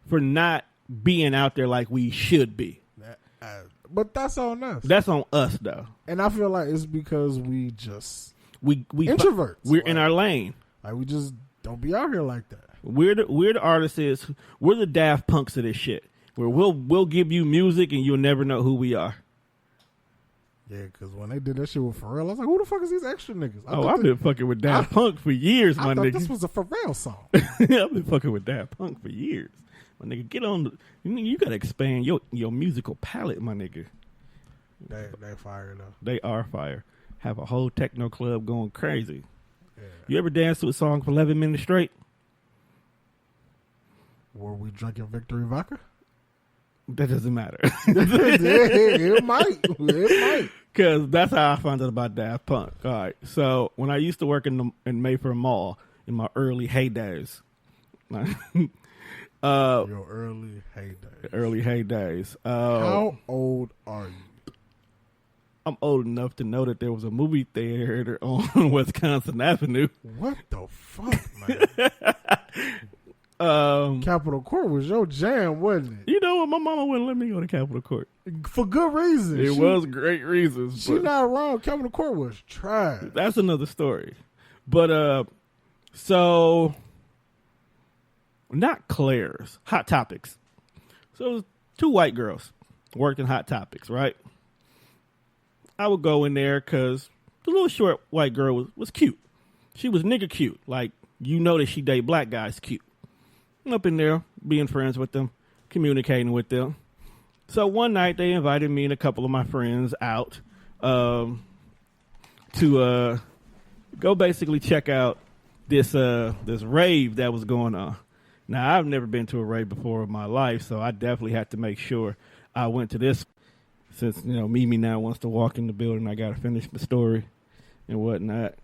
for not being out there like we should be. But that's on us. That's on us, though. And I feel like it's because we introverts. We're in our lane. Like we just don't be out here like that. We're the artists. We're the Daft Punks of this shit. Where we'll give you music and you'll never know who we are. Yeah, because when they did that shit with Pharrell, I was like, who the fuck is these extra niggas? I've been fucking with Daft Punk for years, my nigga. This was a Pharrell song. I've been fucking with Daft Punk for years. My nigga, get on. You gotta expand your musical palette, my nigga. They fire though. They are fire. Have a whole techno club going crazy. Yeah. You ever dance to a song for 11 minutes straight? Were we drinking Victory Vodka? That doesn't matter. It might. Because that's how I found out about Daft Punk. All right. So when I used to work in Mayfair Mall in my early heydays. Your early heydays. Early heydays. How old are you? I'm old enough to know that there was a movie theater on Wisconsin Avenue. What the fuck, man? Capitol Court was your jam, wasn't it? You know what? My mama wouldn't let me go to Capitol Court. For good reason. It was great reasons. She not wrong. Capitol Court was trash. That's another story. But, so, not Claire's, Hot Topics. So it was 2 white girls worked in Hot Topics, right? I would go in there because the little short white girl was cute. She was nigga cute. Like, you know that she date black guys cute. I'm up in there, being friends with them, communicating with them. So one night they invited me and a couple of my friends out to go basically check out this rave that was going on. Now, I've never been to a rave before in my life, so I definitely had to make sure I went to this. Since, Mimi now wants to walk in the building, I got to finish the story and whatnot.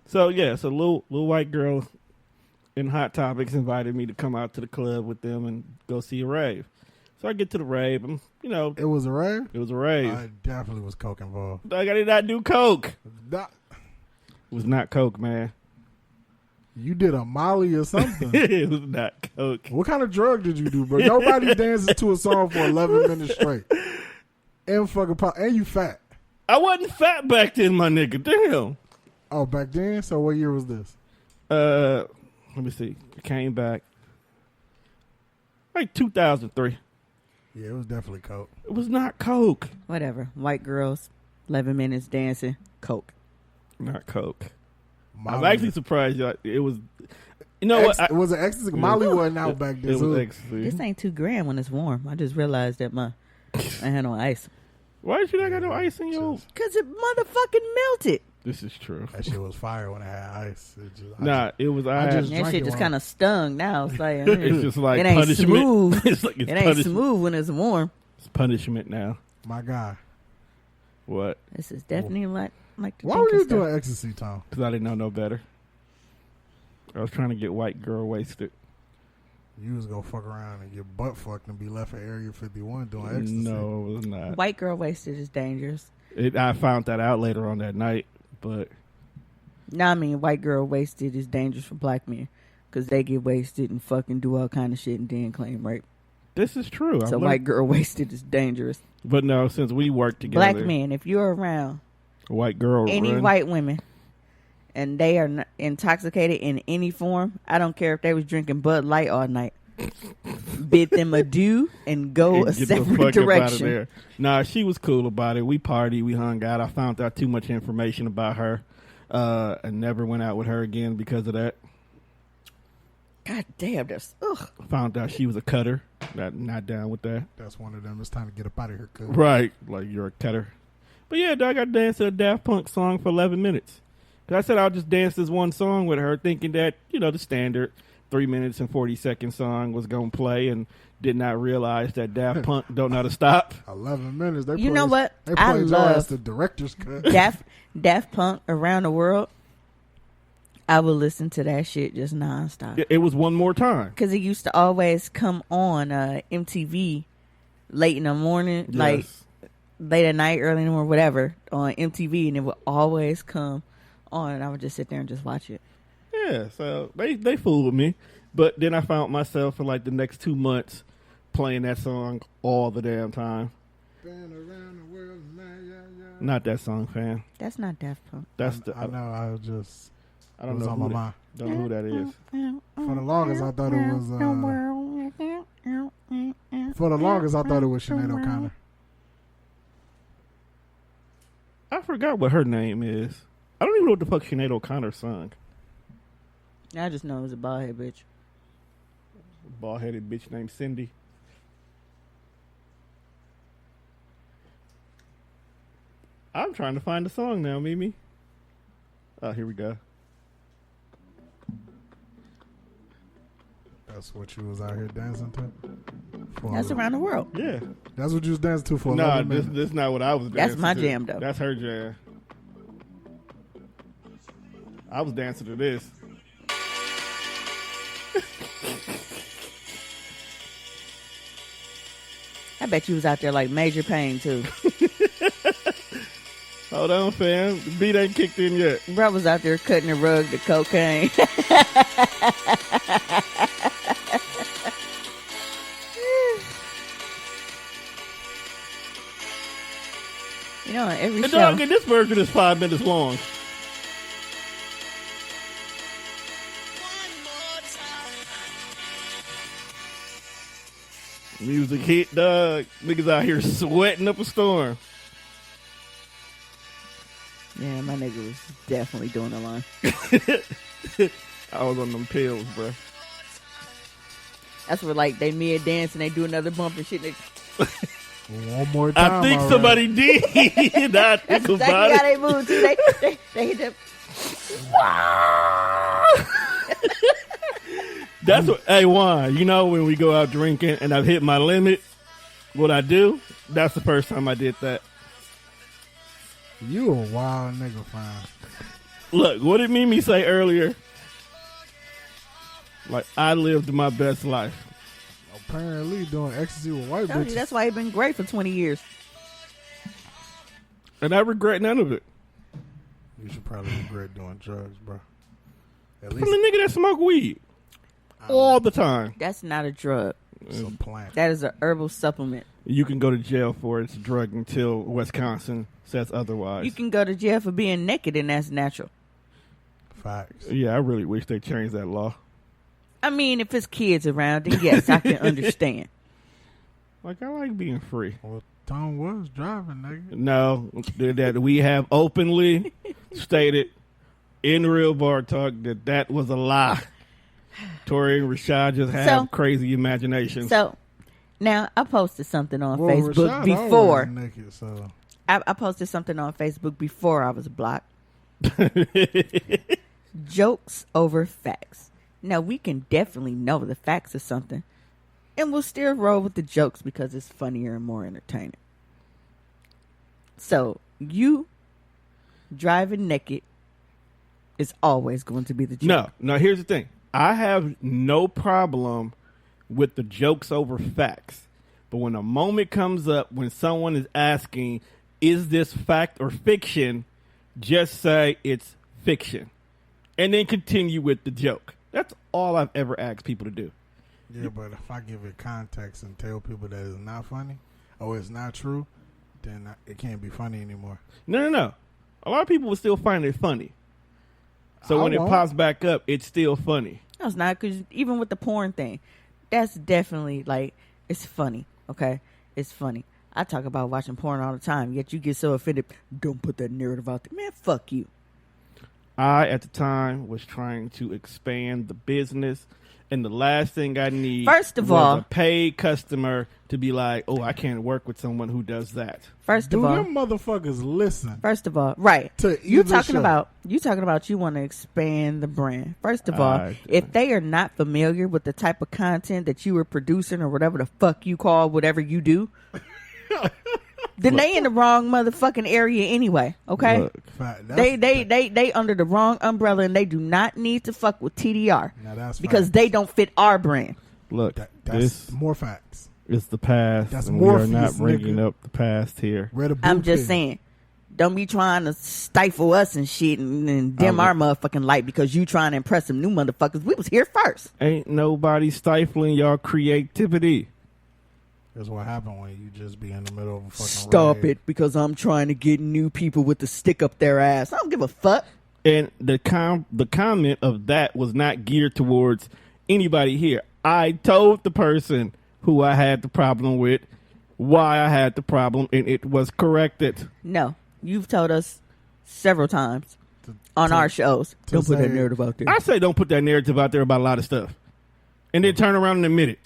So, yeah, so little white girl in Hot Topics invited me to come out to the club with them and go see a rave. So I get to the rave, and, It was a rave? It was a rave. I definitely was coke involved. I did not do coke. It was not coke, man. You did a Molly or something. It was not coke. What kind of drug did you do, bro? Nobody dances to a song for 11 minutes straight. And fucking pop. And you fat. I wasn't fat back then, my nigga. Damn. Oh, back then? So what year was this? Let me see. I came back like 2003. Yeah, it was definitely coke. It was not coke. Whatever. White girls, 11 minutes dancing, coke. Not coke. Molly. I'm actually surprised it was. You know what? It was an ecstasy. Molly wasn't out back then. It was ecstasy. This ain't $2,000 when it's warm. I just realized that I had no ice. Why did you not got no ice in your? Because it motherfucking melted. This is true. That shit was fire when I had ice. It was. That shit just kind of stung. Now it's like it's just like it ain't punishment. Smooth. It's like it ain't smooth when it's warm. It's punishment now. My guy. What? This is definitely like the. Why were you doing ecstasy, Tom? Because I didn't know no better. I was trying to get white girl wasted. You was gonna fuck around and get butt fucked and be left at Area 51 doing ecstasy. No, it was not. White girl wasted is dangerous. I found that out later on that night, but. No, I mean, white girl wasted is dangerous for black men because they get wasted and fucking do all kind of shit and then claim rape. This is true. So white girl wasted is dangerous. But no, since we work together. Black men, if you're around white girl, any white women, and they are not intoxicated in any form, I don't care if they was drinking Bud Light all night. Bid them adieu and go a separate direction. Nah, she was cool about it. We partied, we hung out. I found out too much information about her. And never went out with her again because of that. God damn, that's ugh. Found out she was a cutter. Not down with that. That's one of them. It's time to get up out of here, cuz. Right, like you're a cutter. But yeah, dog, I danced to a Daft Punk song for 11 minutes. Cause I said I'll just dance this one song with her, thinking that the standard 3 minutes and 40-second song was gonna play, and did not realize that Daft Punk don't know how to stop. 11 minutes. You know what? They I love the director's cut. Daft Punk Around the World. I would listen to that shit just nonstop. It was one more time. Because it used to always come on MTV late in the morning, yes. like late at night, early in the morning, whatever, on MTV, and it would always come on, and I would just sit there and just watch it. Yeah, so they fooled with me. But then I found myself for like the next 2 months playing that song all the damn time. Not that song, fam. That's not Daft Punk. I know. I don't know who that is. For the longest, I thought it was. For the longest, I thought it was Sinead O'Connor. I forgot what her name is. I don't even know what the fuck Sinead O'Connor sung. I just know it was a bald-headed bitch. Bald-headed bitch named Cindy. I'm trying to find the song now, Mimi. Oh, here we go. That's what you was out here dancing to? That's around the world. Yeah. That's what you was dancing to for 11 Nah, minutes. this is not what I was dancing That's my to. jam, though. That's her jam. I was dancing to this. I bet you was out there like Major Pain, too. Hold on, fam. The beat ain't kicked in yet. Bro was out there cutting the rug to cocaine. You know, every And show. dog, this version is 5 minutes long. Music hit, dog. Niggas out here sweating up a storm. Yeah, my nigga was definitely doing the line. I was on them pills, bro. That's where like they mid dance and they do another bump and shit. They, One more time. I think all right. somebody did. I think that's about exactly how it. they move too. They hit them. That's what. Hey, Juan. You know when we go out drinking and I've hit my limit, what I do? That's the first time I did that. You a wild nigga, fam. Look, what did Mimi say earlier? Like, I lived my best life. Apparently doing ecstasy with white Told you, bitches. that's why he been great for 20 years. And I regret none of it. You should probably regret doing drugs, bro. At I'm least the nigga that smoke weed. All the time. That's not a drug. it's a plant. That is a herbal supplement. You can go to jail for it. It's a drug until Wisconsin says otherwise. You can go to jail for being naked and that's natural. Facts. Yeah, I really wish they changed that law. I mean, if it's kids around, then yes, I can understand. Like, I like being free. Well, Tom was driving, nigga. No, that we have openly stated in Real Bar Talk that was a lie. Tori and Rashad just have crazy imaginations. So, now I posted something on Well, Facebook Rashad before. always naked, so. I posted something on Facebook before I was blocked. Jokes over facts. Now, we can definitely know the facts of something, and we'll still roll with the jokes because it's funnier and more entertaining. So, you driving naked is always going to be the joke. No, here's the thing. I have no problem with the jokes over facts. But when a moment comes up when someone is asking, is this fact or fiction, just say it's fiction. And then continue with the joke. That's all I've ever asked people to do. Yeah, but if I give it context and tell people that it's not funny or it's not true, then it can't be funny anymore. No. A lot of people will still find it funny. So when it pops back up, it's still funny. No, it's not, because even with the porn thing, that's definitely, like, it's funny, okay? It's funny. I talk about watching porn all the time, yet you get so offended. Don't put that narrative out there. Man, fuck you. I, at the time, was trying to expand the business, and the last thing I need First of was all, a paid customer to be like, oh, I can't work with someone who does that. First Do of all, them motherfuckers listen? First of all, right. To You either talking show. about you want to expand the brand. First of all, if they are not familiar with the type of content that you are producing or whatever the fuck you call whatever you do, then they in the wrong motherfucking area anyway. Okay, Look, they under the wrong umbrella and they do not need to fuck with TDR Now that's because facts. they don't fit our brand. look, That's this more facts. is the past, That's and we are Morpheus, not bringing nigga. up the past here. Read a I'm book just here. saying, don't be trying to stifle us and shit and dim our motherfucking light because you trying to impress some new motherfuckers. We was here first. Ain't nobody stifling y'all creativity. That's what happened when you just be in the middle of a fucking Stop rave. it, because I'm trying to get new people with the stick up their ass. I don't give a fuck. And the comment of that was not geared towards anybody here. I told the person who I had the problem with why I had the problem, and it was corrected. No, you've told us several times on our shows. to Don't put that say- narrative out there. I say don't put that narrative out there about a lot of stuff. And then turn around and admit it.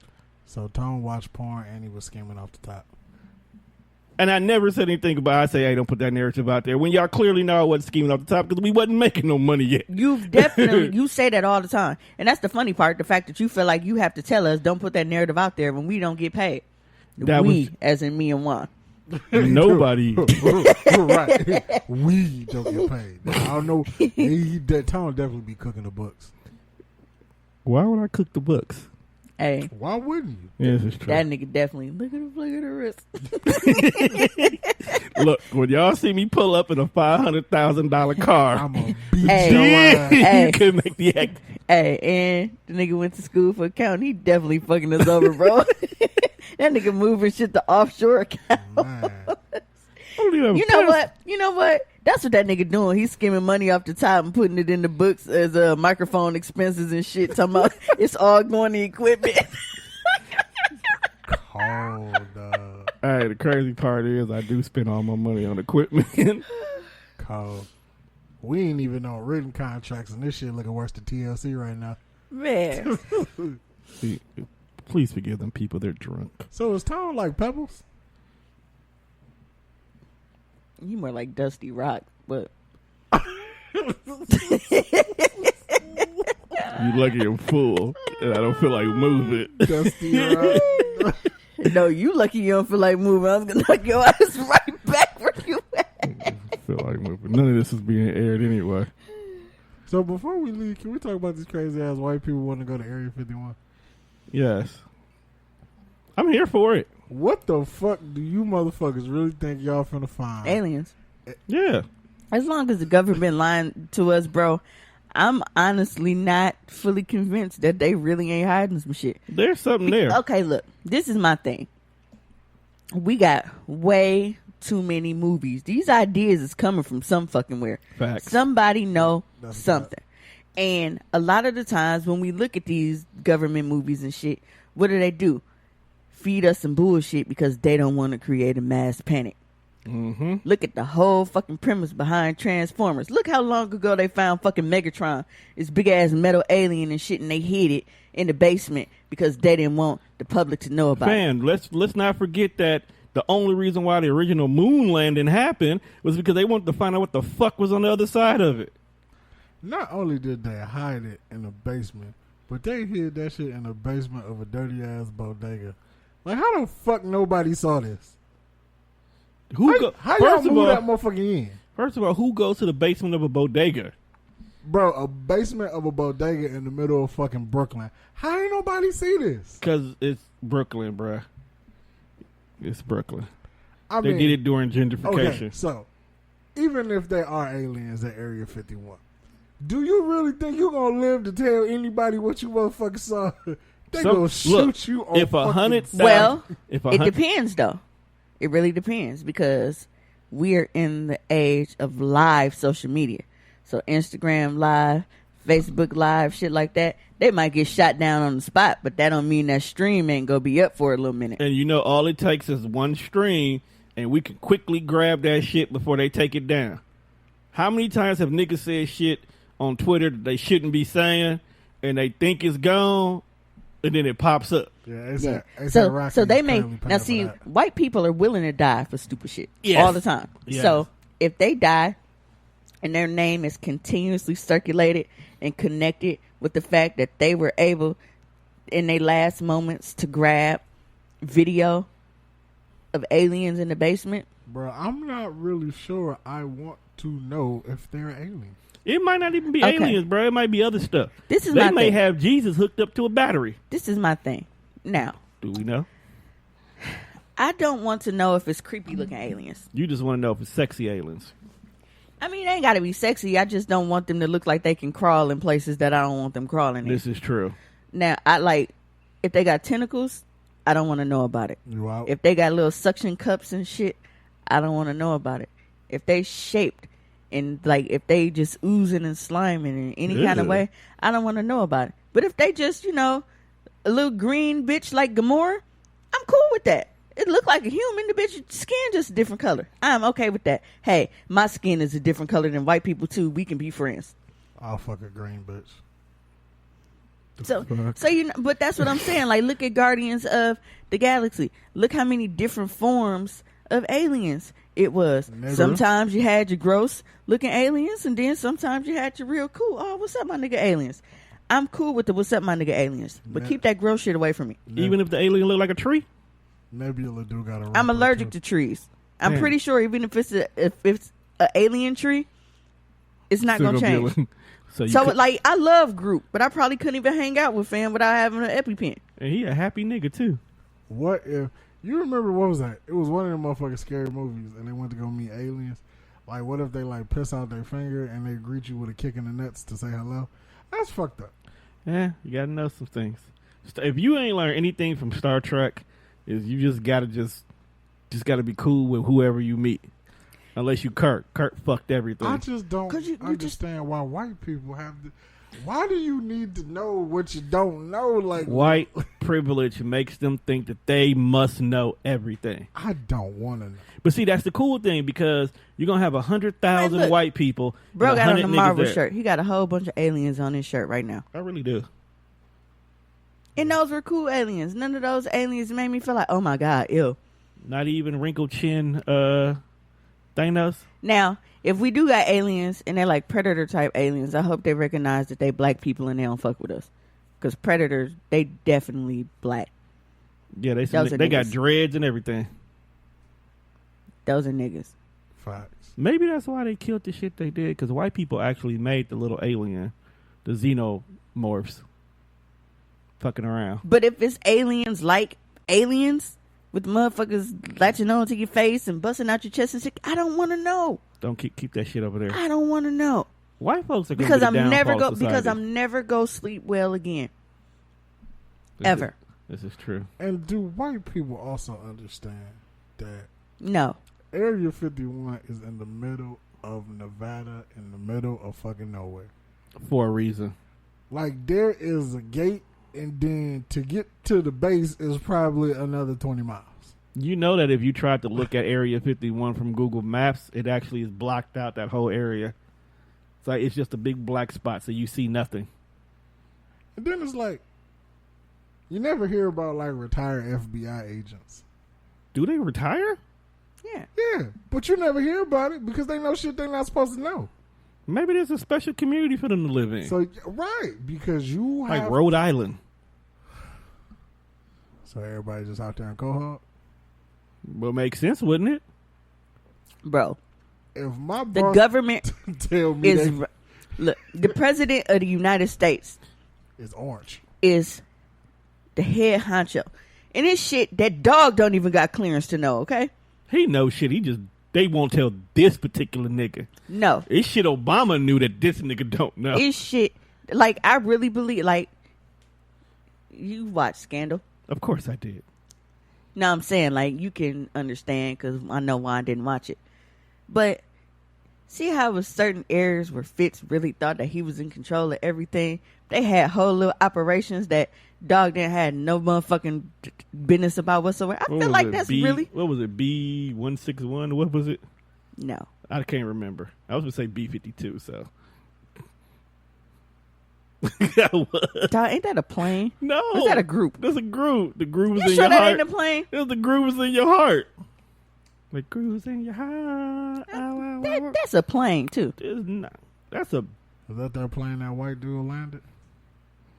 So Tone watched porn and he was skimming off the top. And I never said anything about. I say, hey, don't put that narrative out there when y'all clearly know I wasn't scheming off the top because we wasn't making no money yet. You've definitely you say that all the time, and that's the funny part. The fact that you feel like you have to tell us, don't put that narrative out there when we don't get paid. As in me and Juan. Nobody. Right. We don't get paid. Now, I don't know. Tom definitely be cooking the books. Why would I cook the books? Hey, why wouldn't you? Yeah, this is true. That nigga definitely look at the wrist. Look, when y'all see me pull up in a $500,000 car, I'm a beat your Hey. ass. you can make the act. Hey, and the nigga went to school for accounting. He definitely fucking us over, bro. That nigga moving shit to offshore account. Man. You know what? That's what that nigga doing. He's skimming money off the top and putting it in the books as microphone expenses and shit. Talking about it's all going to equipment. Cold, Hey, the crazy part is I do spend all my money on equipment. cold. We ain't even on written contracts, and this shit looking worse than TLC right now. Man. See, please forgive them people. They're drunk. So is Tom like Pebbles? You more like Dusty Rock, but You lucky I'm full, and I don't feel like moving. Dusty Rock. no, you lucky you don't feel like moving. I was gonna knock your ass right back where you at. I feel like moving. None of this is being aired anyway. So before we leave, can we talk about these crazy ass white people wanting to go to Area 51? Yes. I'm here for it. What the fuck do you motherfuckers really think y'all finna find? Aliens. Yeah. As long as the government lying to us, bro, I'm honestly not fully convinced that they really ain't hiding some shit. There's something there. Okay, look, this is my thing. We got way too many movies. These ideas is coming from some fucking where. Facts. Somebody know That's something. And a lot of the times when we look at these government movies and shit, what do? Feed us some bullshit because they don't want to create a mass panic. Mm-hmm. Look at the whole fucking premise behind Transformers. Look how long ago they found fucking Megatron, this big ass metal alien and shit, and they hid it in the basement because they didn't want the public to know about it. Man, let's not forget that the only reason why the original moon landing happened was because they wanted to find out what the fuck was on the other side of it. Not only did they hide it in the basement, but they hid that shit in the basement of a dirty ass bodega. Like, how the fuck nobody saw this? How y'all move that motherfucker in? First of all, who goes to the basement of a bodega? Bro, a basement of a bodega in the middle of fucking Brooklyn. How ain't nobody see this? Because it's Brooklyn, bruh. It's Brooklyn. I They mean, did it during gentrification. Okay, so, even if they are aliens at Area 51, do you really think you're going to live to tell anybody what you motherfucking saw? They going to shoot you on if 100,000 Well, if it depends, though. It really depends because we're in the age of live social media. So Instagram live, Facebook live, shit like that. They might get shot down on the spot, but that don't mean that stream ain't gonna be up for a little minute. And you know, all it takes is one stream, and we can quickly grab that shit before they take it down. How many times have niggas said shit on Twitter that they shouldn't be saying, and they think it's gone, and then it pops up? Yeah, So they may now see white people are willing to die for stupid shit all the time. Yes. So if they die and their name is continuously circulated and connected with the fact that they were able in their last moments to grab video of aliens in the basement. Bro, I'm not really sure I want to know if they're aliens. It might not even be aliens, bro. It might be other stuff. This is they my may thing. have Jesus hooked up to a battery. This is my thing. Now, Do we know? I don't want to know if it's creepy looking aliens. You just want to know if it's sexy aliens. I mean, they ain't got to be sexy. I just don't want them to look like they can crawl in places that I don't want them crawling in. This is true. Now, I like, if they got tentacles, I don't want to know about it. You out? If they got little suction cups and shit, I don't want to know about it. If they shaped and like, if they just oozing and sliming in any kind of way, I don't want to know about it. But if they just, you know, a little green bitch like Gamora, I'm cool with that. It look like a human. The bitch skin just a different color. I'm okay with that. Hey, my skin is a different color than white people too. We can be friends. I'll fuck a green bitch. So you know, but that's what I'm saying. Like, look at Guardians of the Galaxy. Look how many different forms of aliens. It was sometimes you had your gross looking aliens, and then sometimes you had your real cool. Oh, what's up, my nigga aliens? I'm cool with the what's up, my nigga aliens, but keep that gross shit away from me. Even if the alien look like a tree. Nebula do got a. I'm allergic to trees. I'm pretty sure even if it's an alien tree, it's not gonna change. So like, I love Groot, but I probably couldn't even hang out with fam without having an EpiPen. And he a happy nigga too. What if you remember what was that? It was one of them motherfucking scary movies, and they went to go meet aliens. Like, what if they like piss out their finger and they greet you with a kick in the nuts to say hello? That's fucked up. Yeah, you gotta know some things. If you ain't learned anything from Star Trek, is you just gotta gotta be cool with whoever you meet. Unless you Kirk. Kirk fucked everything. I just don't understand why white people have to. Why do you need to know what you don't know? Like, white privilege makes them think that they must know everything. I don't want to know. But see, that's the cool thing, because you're going to have 100,000 white people. Bro got on a Marvel shirt. He got a whole bunch of aliens on his shirt right now. I really do. And those were cool aliens. None of those aliens made me feel like, oh my God, ew. Not even wrinkled chin Thanos. Now, if we do got aliens and they're like Predator type aliens, I hope they recognize that they black people and they don't fuck with us. Because Predators, they definitely black. Yeah, they got dreads and everything. Those are niggas. Facts. Maybe that's why they killed the shit they did, because white people actually made the little alien, the xenomorphs, fucking around. But if it's aliens like aliens, with motherfuckers latching on to your face and busting out your chest and shit, I don't want to know. Don't keep that shit over there. I don't want to know. White folks are gonna because I'm never go sleep well again. Ever. This is true. And do white people also understand that? No. Area 51 is in the middle of Nevada, in the middle of fucking nowhere. For a reason. Like, there is a gate, and then to get to the base is probably another 20 miles. You know that if you tried to look at Area 51 from Google Maps, it actually is blocked out, that whole area. It's like, it's just a big black spot, so you see nothing. And then it's like, you never hear about like retired FBI agents. Do they retire? Yeah, but you never hear about it because they know shit they're not supposed to know. Maybe there's a special community for them to live in. So, right, because you have... Like Rhode Island. So everybody just out there in Cohog? Well, makes sense, wouldn't it? Bro. If my boss the government tell me is... Look, the president of the United States... is orange. Is the head honcho. And this shit, that dog don't even got clearance to know, okay? He knows shit. They won't tell this particular nigga. No. It's shit Obama knew that this nigga don't know. It's shit. Like, I really believe, like, you watch Scandal? Of course I did. No, I'm saying, like, you can understand because I know why I didn't watch it. But see how with certain areas where Fitz really thought that he was in control of everything? They had whole little operations that dog didn't have no motherfucking business about whatsoever. I feel like that's really... What was it? B161? What was it? No. I can't remember. I was going to say B52, so... Dog, ain't that a plane? No. Is that a group? That's a group. The groove is you in sure your that heart. Ain't a plane? The groove is in your heart. The groove's in your heart. That's a plane, too. It's not. That's a... Was that plane that white dude landed?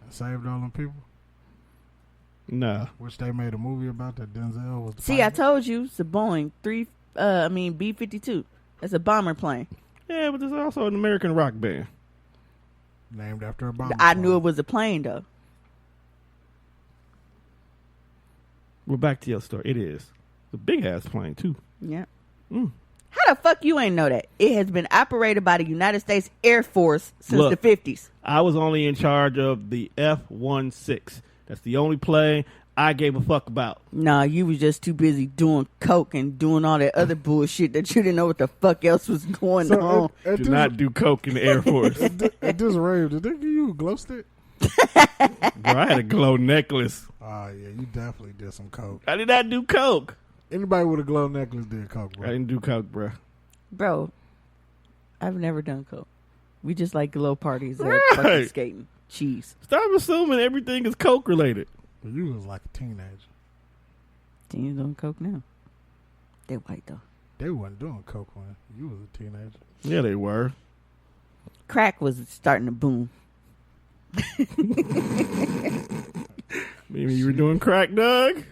And saved all them people? No. Which they made a movie about that Denzel was the See, pilot. I told you, it's a Boeing B-52. That's a bomber plane. Yeah, but there's also an American rock band. Named after a bomber I plane. knew it was a plane, though. We're back to your story. It is. It's a big-ass plane, too. Yeah. How the fuck you ain't know that? It has been operated by the United States Air Force since the 50s. I was only in charge of the F-16. That's the only plane I gave a fuck about. Nah, you was just too busy doing coke and doing all that other bullshit that you didn't know what the fuck else was going on. Do not do coke in the Air Force. At this rave, did they give you a glow stick? Bro, I had a glow necklace. Oh, yeah, you definitely did some coke. I did not do coke. Anybody with a glow necklace did coke, bro. I didn't do coke, bro. Bro, I've never done coke. We just like glow parties at fucking skating. Cheese. Stop assuming everything is coke related. You was like a teenager. Teens doing coke now. They white though. They wasn't doing coke when you was a teenager. Yeah, they were. Crack was starting to boom. Maybe you were doing crack, Doug?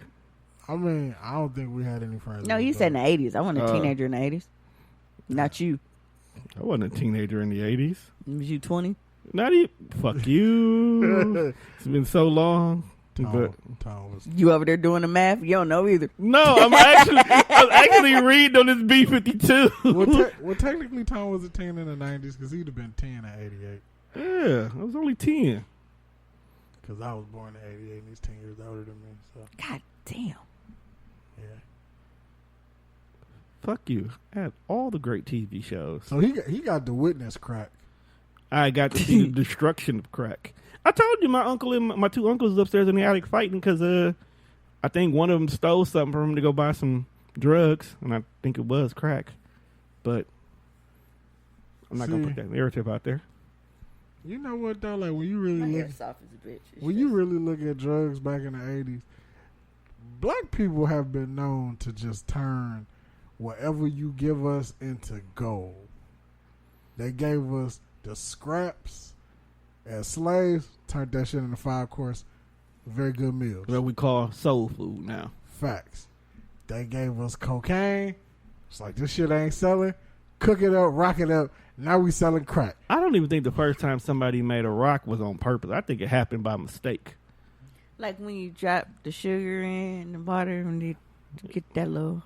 I mean, I don't think we had any friends. No, you said in the 80s. I wasn't a teenager in the 80s. Not you. I wasn't a teenager in the 80s. Was you 20? Not even. Fuck you. It's been so long. But Tom was. You over there doing the math? You don't know either. no, I'm actually reading on this B-52. Well, technically, Tom was a teen in the 90s because he'd have been 10 at 88. Yeah, I was only 10. Because I was born in 88 and he's 10 years older than me. So, God damn. yeah. Fuck you. I had all the great TV shows. So he got to witness crack. I got to see the destruction of crack. I told you my uncle and my two uncles was upstairs in the attic fighting because I think one of them stole something from him to go buy some drugs, and I think it was crack. But I'm not going to put that narrative out there. You know what, though? Like, when you really My look... hair's soft as a bitch. When you really look at drugs back in the 80s, black people have been known to just turn whatever you give us into gold. They gave us the scraps as slaves, turned that shit into 5-course, very good meals. What we call soul food now. Facts. They gave us cocaine. It's like, this shit ain't selling. Cook it up, rock it up. Now we selling crack. I don't even think the first time somebody made a rock was on purpose. I think it happened by mistake. Like when you drop the sugar in the water and you get that little...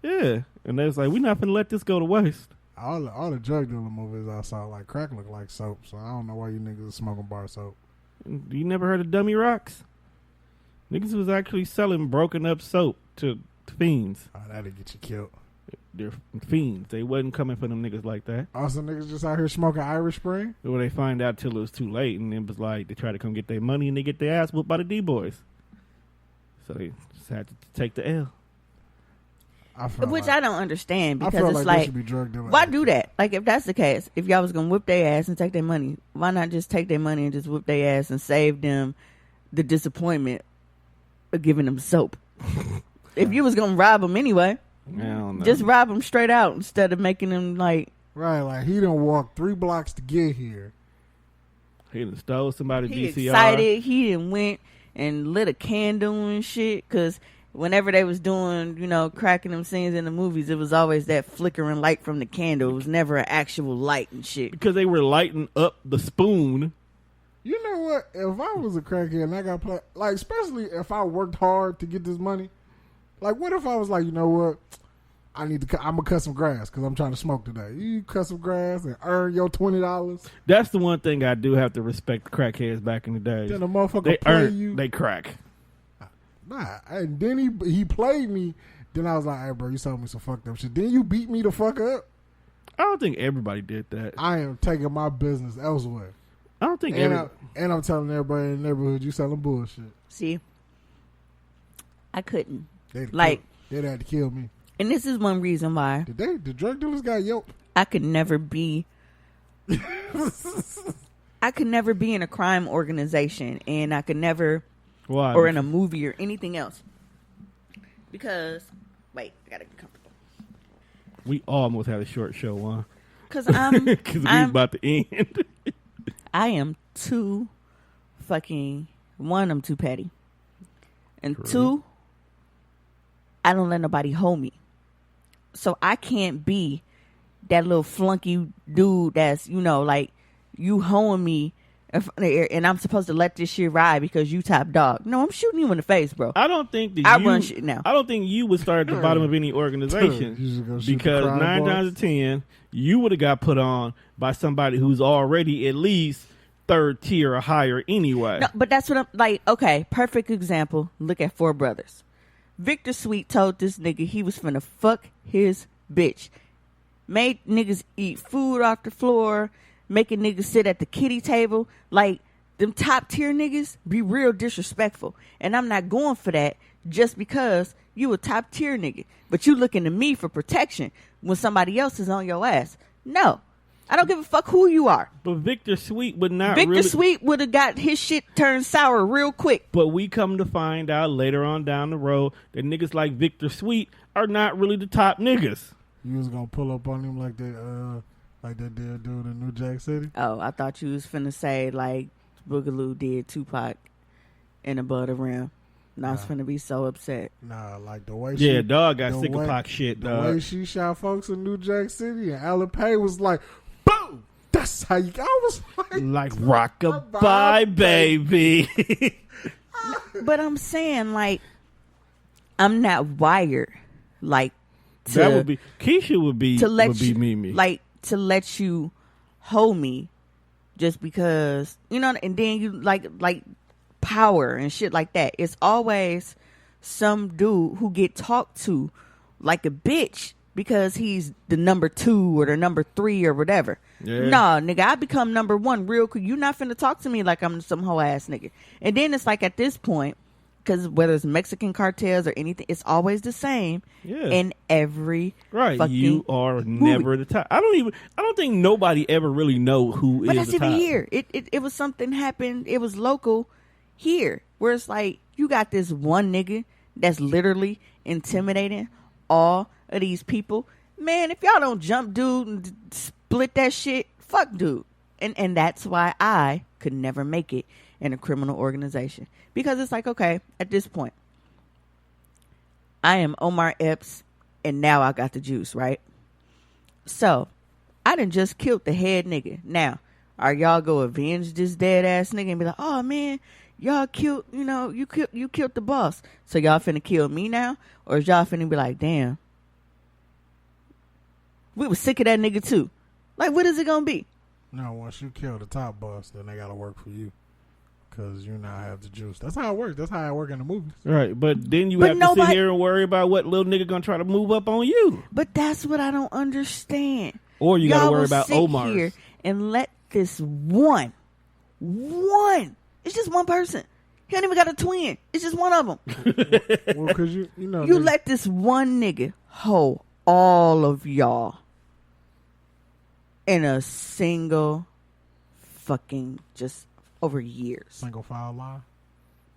Yeah. And they was like, we're not going to let this go to waste. All the drug dealer movies I saw, like, crack look like soap, so I don't know why you niggas are smoking bar soap. You never heard of dummy rocks? Niggas was actually selling broken up soap to fiends. Oh, that'll get you killed. They're fiends. They wasn't coming for them niggas like that. Also, niggas just out here smoking Irish Spring? Well, they find out till it was too late, and it was like they try to come get their money, and they get their ass whooped by the D-boys. So they just had to take the L. Which I don't understand because it's like be drug dealer why do that? Like, if that's the case, if y'all was gonna whip their ass and take their money, why not just take their money and just whip their ass and save them the disappointment of giving them soap? If you was gonna rob them anyway, just rob them straight out instead of making them like right. Like, he done walked 3 blocks to get here. He done stole somebody's VCR. Excited. He done went and lit a candle and shit because whenever they was doing, you know, cracking them scenes in the movies, it was always that flickering light from the candle. It was never an actual light and shit. Because they were lighting up the spoon. You know what? If I was a crackhead and I got play, like, especially if I worked hard to get this money, like, what if I was like, you know what? I'm gonna cut some grass because I'm trying to smoke today. You cut some grass and earn your $20. That's the one thing I do have to respect the crackheads back in the day. Then the motherfucker they crack. Nah, and then he played me. Then I was like, hey, bro, you sold me some fucked up shit. Then you beat me the fuck up. I don't think everybody did that. I am taking my business elsewhere. I don't think and I'm telling everybody in the neighborhood you selling bullshit. See, I couldn't. They'd had to kill me. And this is one reason why. The drug dealers got yoked? I could never be... I could never be in a crime organization, and I could never... Why? Or in a movie or anything else. Because... Wait, I gotta get comfortable. We almost had a short show, huh? Because we about to end. I am too fucking... One, I'm too petty. And True. 2, I don't let nobody hold me. So I can't be that little flunky dude that's, you know, like, you hoeing me and I'm supposed to let this shit ride because you top dog. No, I'm shooting you in the face, bro. I don't think that run shit now. I don't think you would start at the bottom of any organization because 9 times out of 10, you would have got put on by somebody who's already at least 3rd tier or higher anyway. No, but that's what I'm like. Okay, perfect example. Look at 4 Brothers. Victor Sweet told this nigga he was finna fuck his bitch. Made niggas eat food off the floor, making niggas sit at the kiddie table. Like, them top tier niggas be real disrespectful. And I'm not going for that just because you a top tier nigga. But you looking to me for protection when somebody else is on your ass. No. I don't give a fuck who you are. But Victor Sweet would not Victor Sweet would have got his shit turned sour real quick. But we come to find out later on down the road that niggas like Victor Sweet are not really the top niggas. You was gonna pull up on him like they did dude in New Jack City? Oh, I thought you was finna say like Boogaloo did Tupac in Above the Rim. And I was finna be so upset. Nah, like the way Yeah, dog got sick of Pac shit, the dog. way she shot folks in New Jack City, and Alan Pay was like, boom! That's how you. I was Like rockabye, baby. But I'm saying, like, I'm not wired, like, to, that would be Keisha would be Mimi. like, to let you hold me just because, you know, and then you like power and shit like that. It's always some dude who get talked to like a bitch because he's the number 2 or the number 3 or whatever. Yeah. Nah, nigga, I become number 1 real quick. You not finna talk to me like I'm some hoe ass nigga. And then it's like at this point, because whether it's Mexican cartels or anything, it's always the same in every right. You are never the top. I don't think nobody ever really know who but is the top. But that's even here. It was something happened. It was local here where it's like you got this one nigga that's literally intimidating all of these people. Man, if y'all don't jump dude and split that shit, fuck dude. And that's why I could never make it in a criminal organization. Because it's like, okay, at this point, I am Omar Epps, and now I got the juice, right? So, I done just killed the head nigga. Now, are y'all go avenge this dead ass nigga and be like, oh man, y'all killed, you know, you killed the boss. So y'all finna kill me now? Or is y'all finna be like, damn, we was sick of that nigga too. Like, what is it gonna be? No, once you kill the top boss, then they gotta work for you. Because you now have the juice. That's how it works. That's how it works in the movies. Right, but then you have to sit here and worry about what little nigga gonna try to move up on you. But that's what I don't understand. Or you gotta worry about Omar here and let this one, it's just one person. He ain't even got a twin. It's just one of them. Well, because you know, you let this one nigga hold all of y'all in a single fucking just over years. Single file line.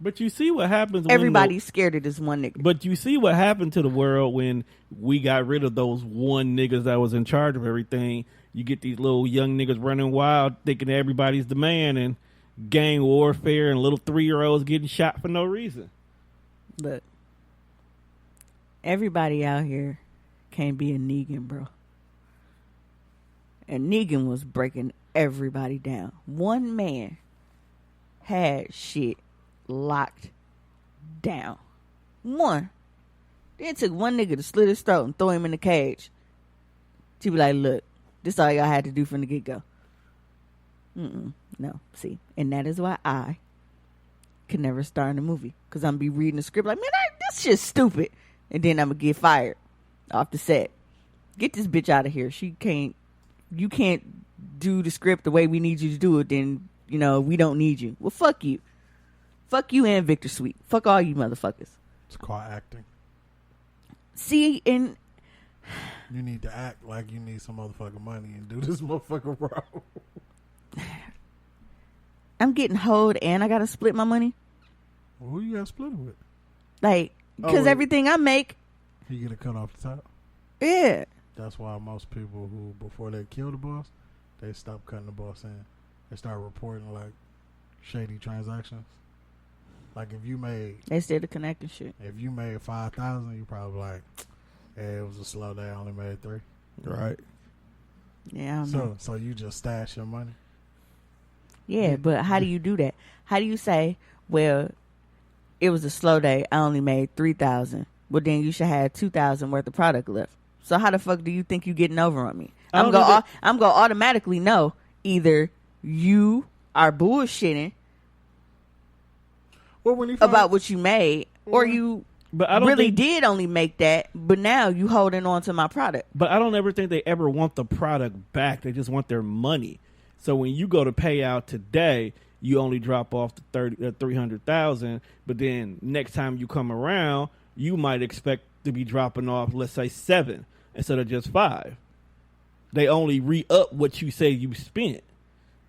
But you see what happens when everybody's scared of this one nigga. But you see what happened to the world when we got rid of those one niggas that was in charge of everything. You get these little young niggas running wild thinking everybody's the man, and gang warfare and little 3-year-olds getting shot for no reason. But everybody out here can't be a Negan, bro. And Negan was breaking everybody down. One man had shit locked down. One. Then it took one nigga to slit his throat and throw him in the cage. To be like, look, this all y'all had to do from the get-go. No, see. And that is why I could never star in a movie. Because I'm going to be reading the script like, man, this shit's stupid. And then I'm going to get fired off the set. Get this bitch out of here. You can't do the script the way we need you to do it. Then, you know, we don't need you. Well, fuck you. Fuck you and Victor Sweet. Fuck all you motherfuckers. It's called acting. See, and you need to act like you need some motherfucking money and do this motherfucking role. I'm getting hoed and I gotta split my money. Well, who you gotta split it with? Like, because everything I make, you get a cut off the top. Yeah. That's why most people who, before they kill the boss, they stop cutting the boss in. They start reporting like shady transactions. Like if you made, they still the connecting shit. If you made 5,000, you probably like, yeah, it was a slow day. I only made 3. Right. Yeah. So you just stash your money. Yeah, but how do you do that? How do you say, well, it was a slow day. I only made 3,000. Well, then you should have 2,000 worth of product left. So how the fuck do you think you getting over on me? I'm gonna automatically know either you are bullshitting about what you made, or you did only make that, but now you holding on to my product. But I don't ever think they ever want the product back. They just want their money. So when you go to pay out today, you only drop off the 300,000, but then next time you come around, you might expect to be dropping off, let's say 7 instead of just 5. They only re-up what you say you spent.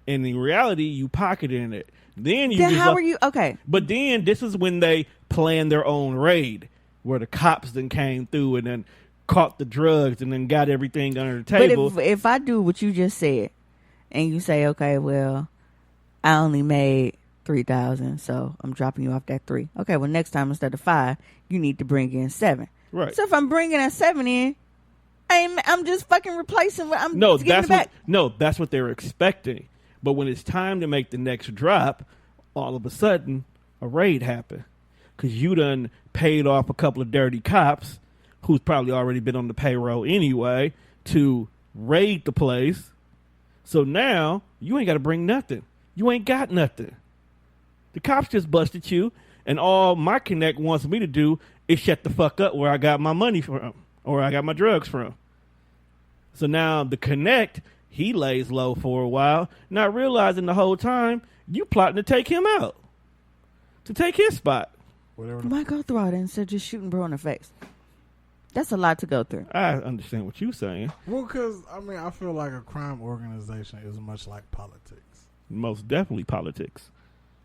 And in reality, you pocketing it. Then how are you? Okay. But then this is when they plan their own raid. where the cops then came through and then caught the drugs and then got everything under the table. But if I do what you just said, and you say, okay, well, I only made $3,000, so I'm dropping you off that $3,000. Okay, well, next time instead of $5,000, you need to bring in $7,000. Right. So if I'm bringing that $7,000 in, I'm just fucking replacing what I'm no, getting that's it back. that's what they're expecting. But when it's time to make the next drop, all of a sudden a raid happened because you done paid off a couple of dirty cops who's probably already been on the payroll anyway to raid the place. So now you ain't got to bring nothing. You ain't got nothing. The cops just busted you, and all my connect wants me to do is shut the fuck up where I got my money from or I got my drugs from. So now the connect, he lays low for a while, not realizing the whole time you plotting to take him out, to take his spot. Why go through all that instead of just shooting bro in the face? That's a lot to go through. I understand what you're saying. Well, because, I feel like a crime organization is much like politics. Most definitely politics.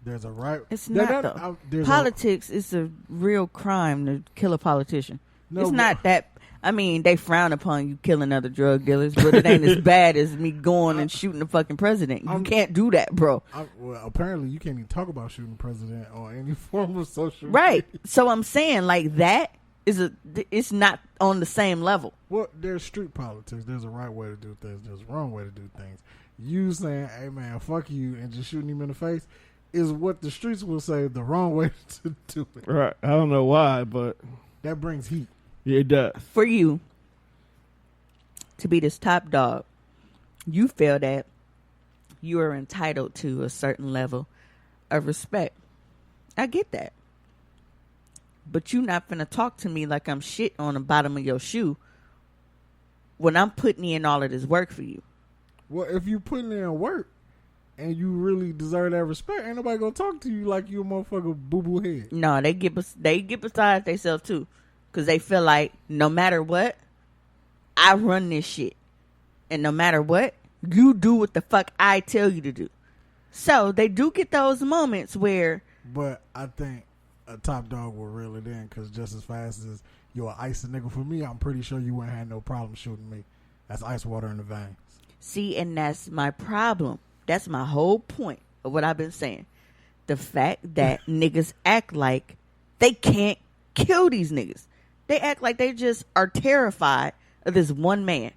There's a right... It's not, though. Politics is a real crime to kill a politician. No, it's not that... they frown upon you killing other drug dealers, but it ain't as bad as me going and shooting the fucking president. You can't do that, bro. Well, apparently you can't even talk about shooting the president on any form of social right. media. So I'm saying, like, that it's not on the same level. Well, there's street politics. There's a right way to do things. There's a wrong way to do things. You saying, hey, man, fuck you, and just shooting him in the face is what the streets will say the wrong way to do it. Right. I don't know why, but... that brings heat. Yeah, it does. For you to be this top dog, you feel that you are entitled to a certain level of respect. I get that. But you not finna talk to me like I'm shit on the bottom of your shoe when I'm putting in all of this work for you. Well, if you putting in work and you really deserve that respect, ain't nobody gonna talk to you like you a motherfucker boo-boo head. No, they get beside themselves too. Because they feel like no matter what, I run this shit. And no matter what, you do what the fuck I tell you to do. So they do get those moments where... But I think a top dog will reel it in because just as fast as you're an ice nigga for me, I'm pretty sure you wouldn't have no problem shooting me. That's ice water in the veins. See, and that's my problem. That's my whole point of what I've been saying. The fact that niggas act like they can't kill these niggas. They act like they just are terrified of this one man.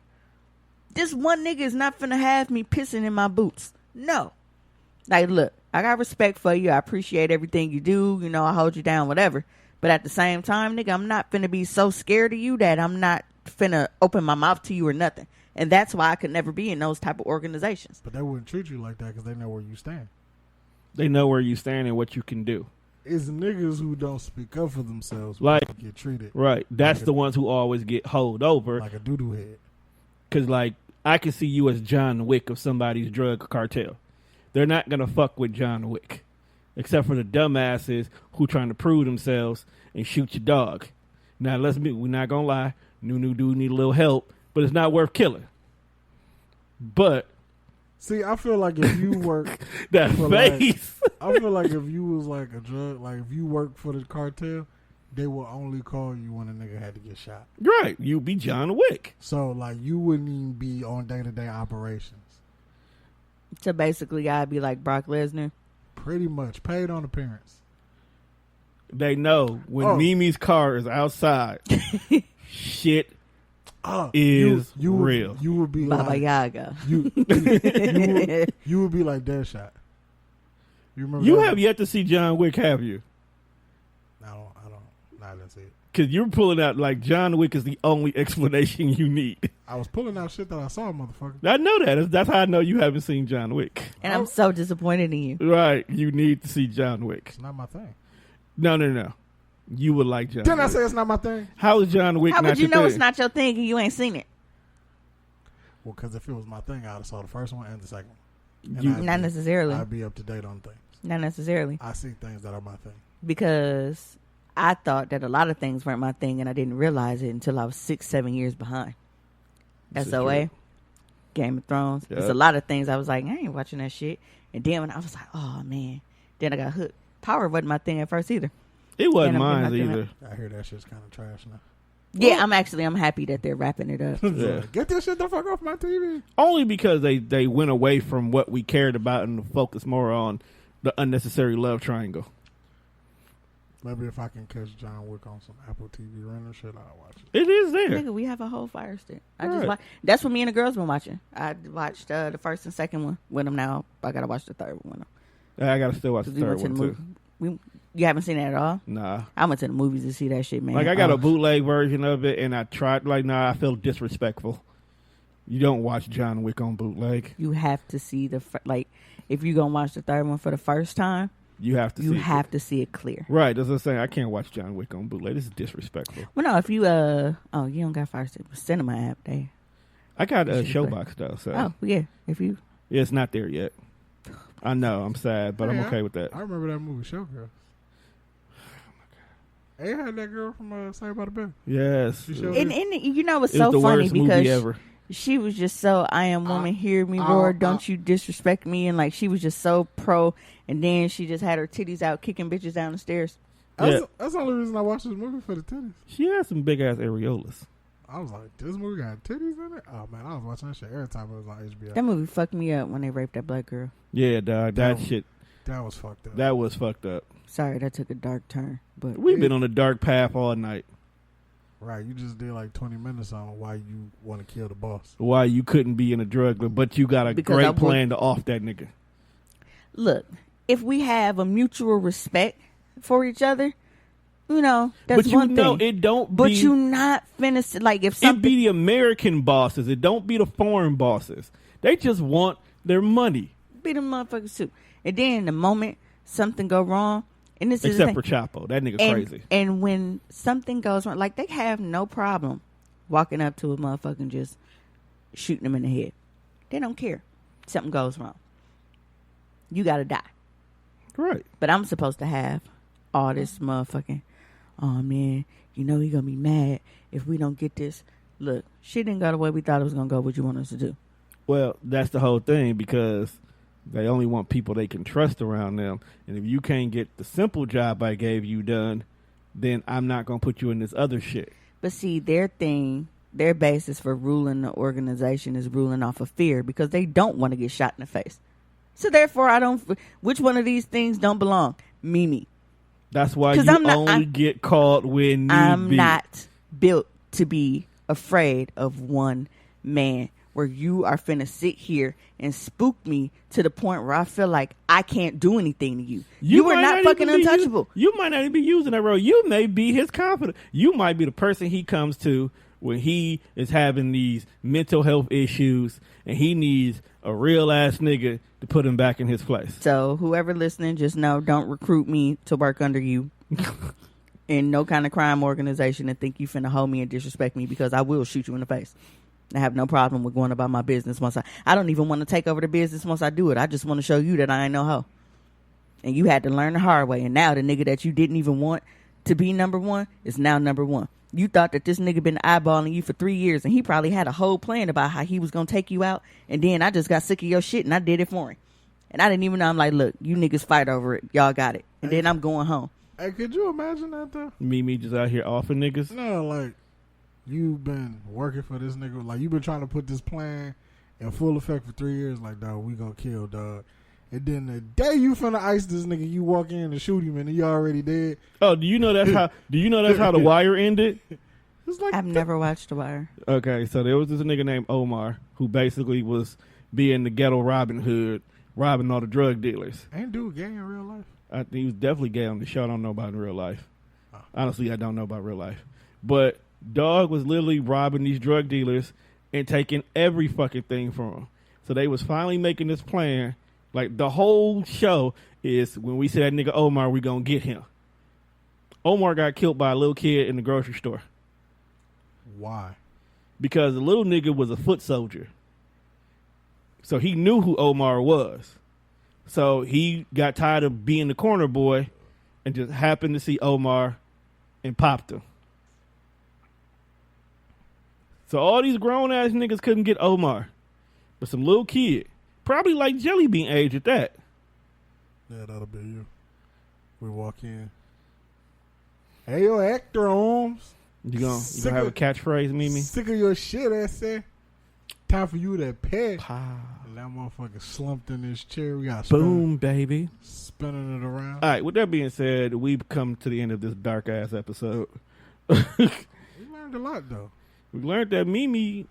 This one nigga is not finna have me pissing in my boots. No. Like, look, I got respect for you. I appreciate everything you do. You know, I hold you down, whatever. But at the same time, nigga, I'm not finna be so scared of you that I'm not finna open my mouth to you or nothing. And that's why I could never be in those type of organizations. But they wouldn't treat you like that because they know where you stand. They know where you stand and what you can do. It's niggas who don't speak up for themselves like get treated. Right. That's like the ones who always get holed over. Like a doo-doo head. Because, like, I can see you as John Wick of somebody's drug cartel. They're not going to fuck with John Wick. Except for the dumbasses who trying to prove themselves and shoot your dog. Now, we're not going to lie. New dude need a little help, but it's not worth killing. But... See, I feel like if you work that face, I feel like if you was like a drug, like if you work for the cartel, they will only call you when a nigga had to get shot. Right, you be John Wick. So like you wouldn't even be on day-to-day operations. So basically, I'd be like Brock Lesnar. Pretty much, paid on appearance. They know when Mimi's car is outside, shit. Is real. You would be Baba like Yaga. You would be like Deadshot. You remember? You have yet to see John Wick, have you? I didn't see it. Because you're pulling out like John Wick is the only explanation you need. I was pulling out shit that I saw, motherfucker. I know that. That's how I know you haven't seen John Wick. And I'm so disappointed in you. Right. You need to see John Wick. It's not my thing. No. You would like John Didn't Wick. I say it's not my thing? How is John Wick How not would you your know thing? it's not your thing and you ain't seen it? Well, because if it was my thing, I would have saw the first one and the second one. Not necessarily. I'd be up to date on things. Not necessarily. I see things that are my thing. Because I thought that a lot of things weren't my thing and I didn't realize it until I was 6-7 years behind. SOA, Game of Thrones. Yep. There's a lot of things I was like, I ain't watching that shit. And then when I was like, oh man, then I got hooked. Power wasn't my thing at first either. It wasn't And I'm mine getting my either. I hear that shit's kind of trash now. Yeah, I'm happy that they're wrapping it up. Yeah. Get this shit the fuck off my TV. Only because they went away from what we cared about and focused more on the unnecessary love triangle. Maybe if I can catch John Wick on some Apple TV render shit, I'll watch it. It is there. Nigga, we have a whole Fire Stick. Right. That's what me and the girls been watching. I watched the first and second one with them. Now I gotta watch the third one with them. I gotta still watch the 'Cause we third went to one the too. movie. You haven't seen that at all? Nah. I went to the movies to see that shit, man. Like I got Oh. a bootleg version of it, and I tried. Like, nah, I feel disrespectful. You don't watch John Wick on bootleg. You have to see if you gonna watch the third one for the first time, You have to. you see have it. to see it clear. Right. That's what I'm saying. I can't watch John Wick on bootleg. This is disrespectful. Well, no, if you you don't got Fire Stick, Cinema app, they. I got a You should Showbox though, so Oh yeah, if you. yeah, it's not there yet. I know. I'm sad, but I'm okay with that. I remember that movie, Showgirls. They had that girl from Saved by the Bell. Yes. She showed And you know it's It was so the funny worst movie because ever. she was just so I am woman, hear me roar, don't you disrespect me, and like she was just so pro, and then she just had her titties out kicking bitches down the stairs. That's the only reason I watched this movie, for the titties. She had some big ass areolas. I was like, this movie got titties in it? Oh man, I was watching that shit every time it was on HBO. That movie fucked me up when they raped that black girl. Yeah, dog. That shit. That was fucked up. That was fucked up. Sorry, that took a dark turn, but We've been on a dark path all night. Right, you just did like 20 minutes on why you want to kill the boss. Why you couldn't be in a drug deal, but you got a Because I great would- plan to off that nigga. look, if we have a mutual respect for each other, you know, that's But you one know, thing. it don't But be. you not finna like if It something. be the American bosses. It don't be the foreign bosses. They just want their money. Be them motherfuckers too. And then the moment something go wrong, and this is the Except thing, for Chapo. That nigga and, crazy. And when something goes wrong, like they have no problem walking up to a motherfucker and just shooting them in the head. They don't care. Something goes wrong. You gotta die. Right. But I'm supposed to have all this motherfucking, oh man, you know he gonna be mad if we don't get this. Look, shit didn't go the way we thought it was gonna go. What you want us to do? Well, that's the whole thing because they only want people they can trust around them. And if you can't get the simple job I gave you done, then I'm not going to put you in this other shit. But see, their basis for ruling the organization is ruling off of fear because they don't want to get shot in the face. So therefore, which one of these things don't belong? Mimi. That's why 'Cause you I'm not- only get caught when need I'm be. not built to be afraid of one man where you are finna sit here and spook me to the point where I feel like I can't do anything to you. You are might not fucking even be untouchable. You might not even be using that role. You may be his confidant. You might be the person he comes to when he is having these mental health issues and he needs a real ass nigga to put him back in his place. So whoever listening, just know, don't recruit me to work under you in no kind of crime organization and think you finna hold me and disrespect me because I will shoot you in the face. I have no problem with going about my business once I don't even want to take over the business once I do it. I just want to show you that I ain't no hoe. And you had to learn the hard way. And now the nigga that you didn't even want to be number one is now number one. You thought that this nigga been eyeballing you for 3 years and he probably had a whole plan about how he was going to take you out. And then I just got sick of your shit and I did it for him. And I didn't even know. I'm like, look, you niggas fight over it. Y'all got it. And then I'm going home. Hey, could you imagine that though? Me just out here offing niggas. No, like you've been working for this nigga, like you've been trying to put this plan in full effect for 3 years. Like, dog, we gonna kill dog. And then the day you finna ice this nigga, you walk in and shoot him, and he already dead. Oh, do you know that's how? Do you know that's how The Wire ended? It's like I've never watched The Wire. Okay, so there was this nigga named Omar who basically was being the ghetto Robin Hood, robbing all the drug dealers. ain't dude gay in real life. I think he was definitely gay on the show. I don't know about in real life. Honestly, I don't know about real life. But dog was literally robbing these drug dealers and taking every fucking thing from them. So they was finally making this plan. Like the whole show is when we say that nigga Omar, we gonna get him. Omar got killed by a little kid in the grocery store Why? because the little nigga was a foot soldier. So he knew who Omar was. So he got tired of being the corner boy and just happened to see Omar and popped him. So all these grown ass niggas couldn't get Omar. But some little kid, probably like Jelly Bean age at that. Yeah, that'll be you. We walk in. Hey, yo, Hector Holmes. You gonna have a catchphrase, Mimi? Sick of your shit, I say. Time for you to pay. Pow. And that motherfucker slumped in his chair. We got Boom, baby. Spinning it around. All right, with that being said, we've come to the end of this dark-ass episode. We learned a lot, though. We learned that Mimi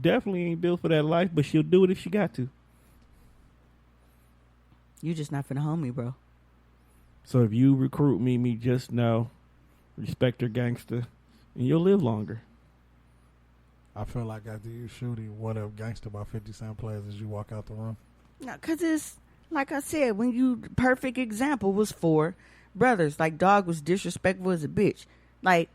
definitely ain't built for that life, but she'll do it if she got to. You just not finna home me, bro. So if you recruit Mimi, just know, respect her gangster, and you'll live longer. I feel like after you shooting What Up Gangster by 50 Cent plays as you walk out the room. No, because it's, like I said, when you, perfect example was for brothers. Like, dog was disrespectful as a bitch. Like,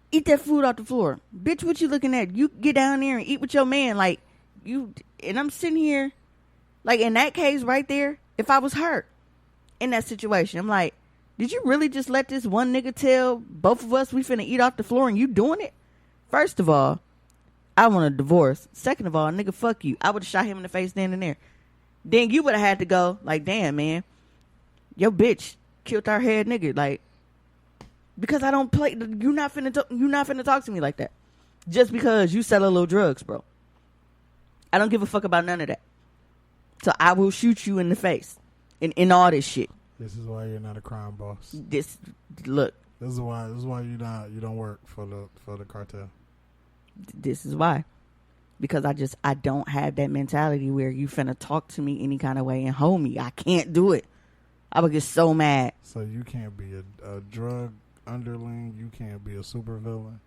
eat that food off the floor. Bitch, what you looking at? You get down there and eat with your man. Like, you, and I'm sitting here, like, in that case right there, if I was hurt in that situation, I'm like, did you really just let this one nigga tell both of us we finna eat off the floor and you doing it? First of all, I want a divorce. Second of all, nigga, fuck you. I would have shot him in the face then and there. Then you would have had to go, like, damn, man, your bitch killed our head nigga. Like, because I don't play, you not finna talk to me like that. Just because you sell a little drugs, bro. I don't give a fuck about none of that. So I will shoot you in the face and in all this shit. This is why you're not a crime boss. Look. This is why you don't work for the cartel. This is why. Because I don't have that mentality where you finna talk to me any kind of way and hold me. I can't do it. I would get so mad. So you can't be a drug underling. You can't be a supervillain.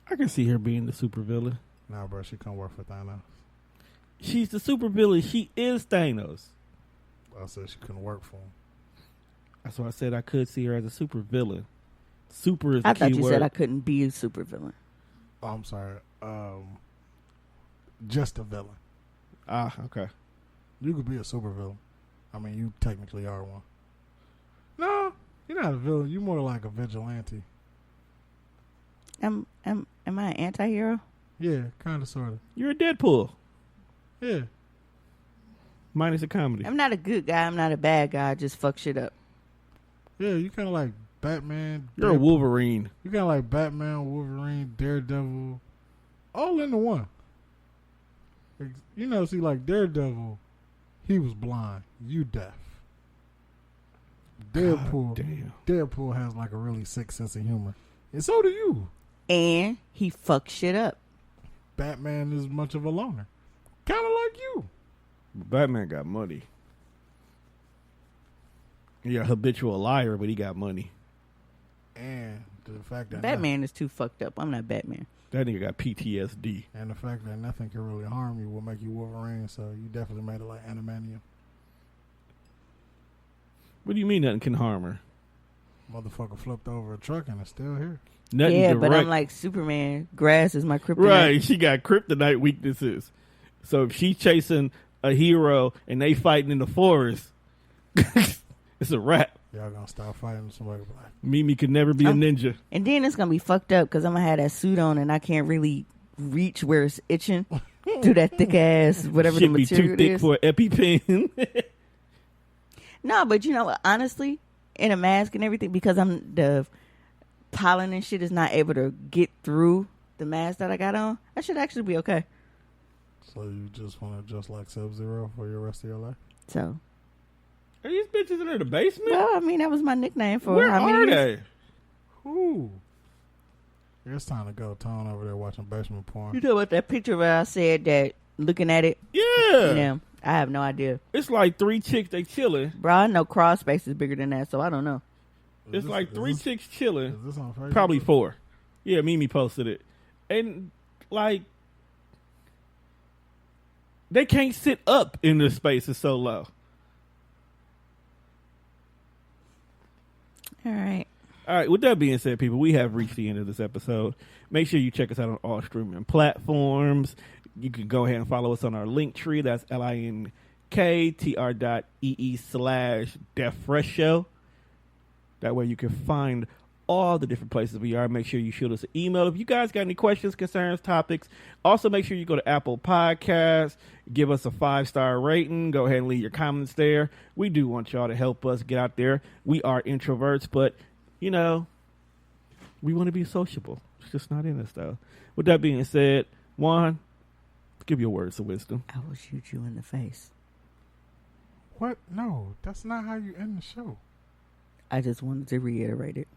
I can see her being the supervillain. Nah, bro, she can't work for Thanos. She's the supervillain. She is Thanos. I said she couldn't work for him. That's why I said I could see her as a supervillain. Super is the I key thought you word. said I couldn't be a supervillain. Oh, I'm sorry. Just a villain. Ah, okay. You could be a supervillain. I mean, you technically are one. No, you're not a villain. You're more like a vigilante. Am I an anti-hero? Yeah, kind of, sort of. You're a Deadpool. Yeah. Minus a comedy. I'm not a good guy. I'm not a bad guy. I just fuck shit up. Yeah, you kind of like Batman. You're a Wolverine. You kind of like Batman, Wolverine, Daredevil, all into one. You know, see, like Daredevil, he was blind. You deaf. Deadpool has like a really sick sense of humor. And so do you. And he fucks shit up. Batman is much of a loner. Kind of like you. Batman got money. You're a habitual liar, but he got money. And the fact that Batman is too fucked up. I'm not Batman. That nigga got PTSD. And the fact that nothing can really harm you will make you Wolverine, so you definitely made it like Animanium. What do you mean nothing can harm her? Motherfucker flipped over a truck and it's still here. Nothing yeah, direct. but I'm like Superman. Grass is my kryptonite. Right, she got kryptonite weaknesses. So if she's chasing a hero and they fighting in the forest, it's a wrap. Y'all gonna stop fighting somebody black. Mimi could never be a ninja. And then it's gonna be fucked up because I'm gonna have that suit on and I can't really reach where it's itching through that thick ass whatever Shit the be material too thick is. for an EpiPen. No, but you know what? Honestly, in a mask and everything, because the pollen and shit is not able to get through the mask that I got on, I should actually be okay. So you just want to just like Sub-Zero for your rest of your life? So, Are these bitches in the basement? well, I mean, that was my nickname for Where how many are years? they? Ooh. It's time to go. Tone over there watching basement porn. You know about that picture where I said that looking at it? Yeah. Yeah, I have no idea. It's like 3 chicks, they chilling. Bro, I know crawl space is bigger than that, so I don't know. It's like 3 chicks chilling. Is this on Facebook? Probably 4. Yeah, Mimi posted it. And, like, they can't sit up in this space. It's so low. All right. All right, with that being said, people, we have reached the end of this episode. Make sure you check us out on all streaming platforms. You can go ahead and follow us on our link tree. That's linktr.ee/Death Fresh Show. That way you can find all the different places we are. Make sure you shoot us an email if you guys got any questions, concerns, topics. Also, make sure you go to Apple Podcasts, give us a 5-star rating. Go ahead and leave your comments there. We do want y'all to help us get out there. We are introverts, but, you know, we want to be sociable. It's just not in us, though. With that being said, Juan, give your words of wisdom. I will shoot you in the face. What? No, that's not how you end the show. I just wanted to reiterate it.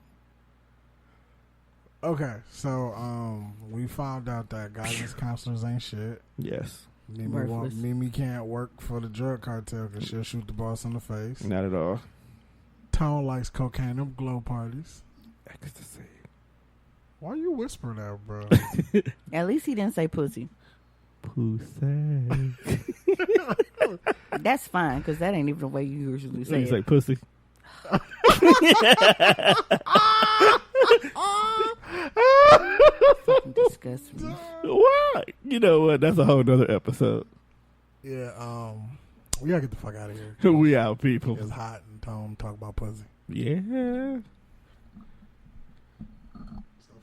Okay, so we found out that guidance counselors ain't shit. Yes. Mimi can't work for the drug cartel because she'll shoot the boss in the face. Not at all. Tone likes cocaine and glow parties. Ecstasy. Why you whispering that, bro? At least he didn't say pussy. Pussy. That's fine, because that ain't even the way you usually say You it. say pussy. Fucking disgust me. What? You know what? That's a whole nother episode. Yeah, we gotta get the fuck out of here. We out, people. It's hot and Tone talk about pussy. Yeah. Stop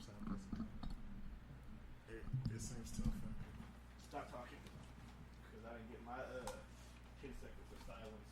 saying pussy. It seems to offend people. Stop talking. Because I didn't get my 10 seconds of silence.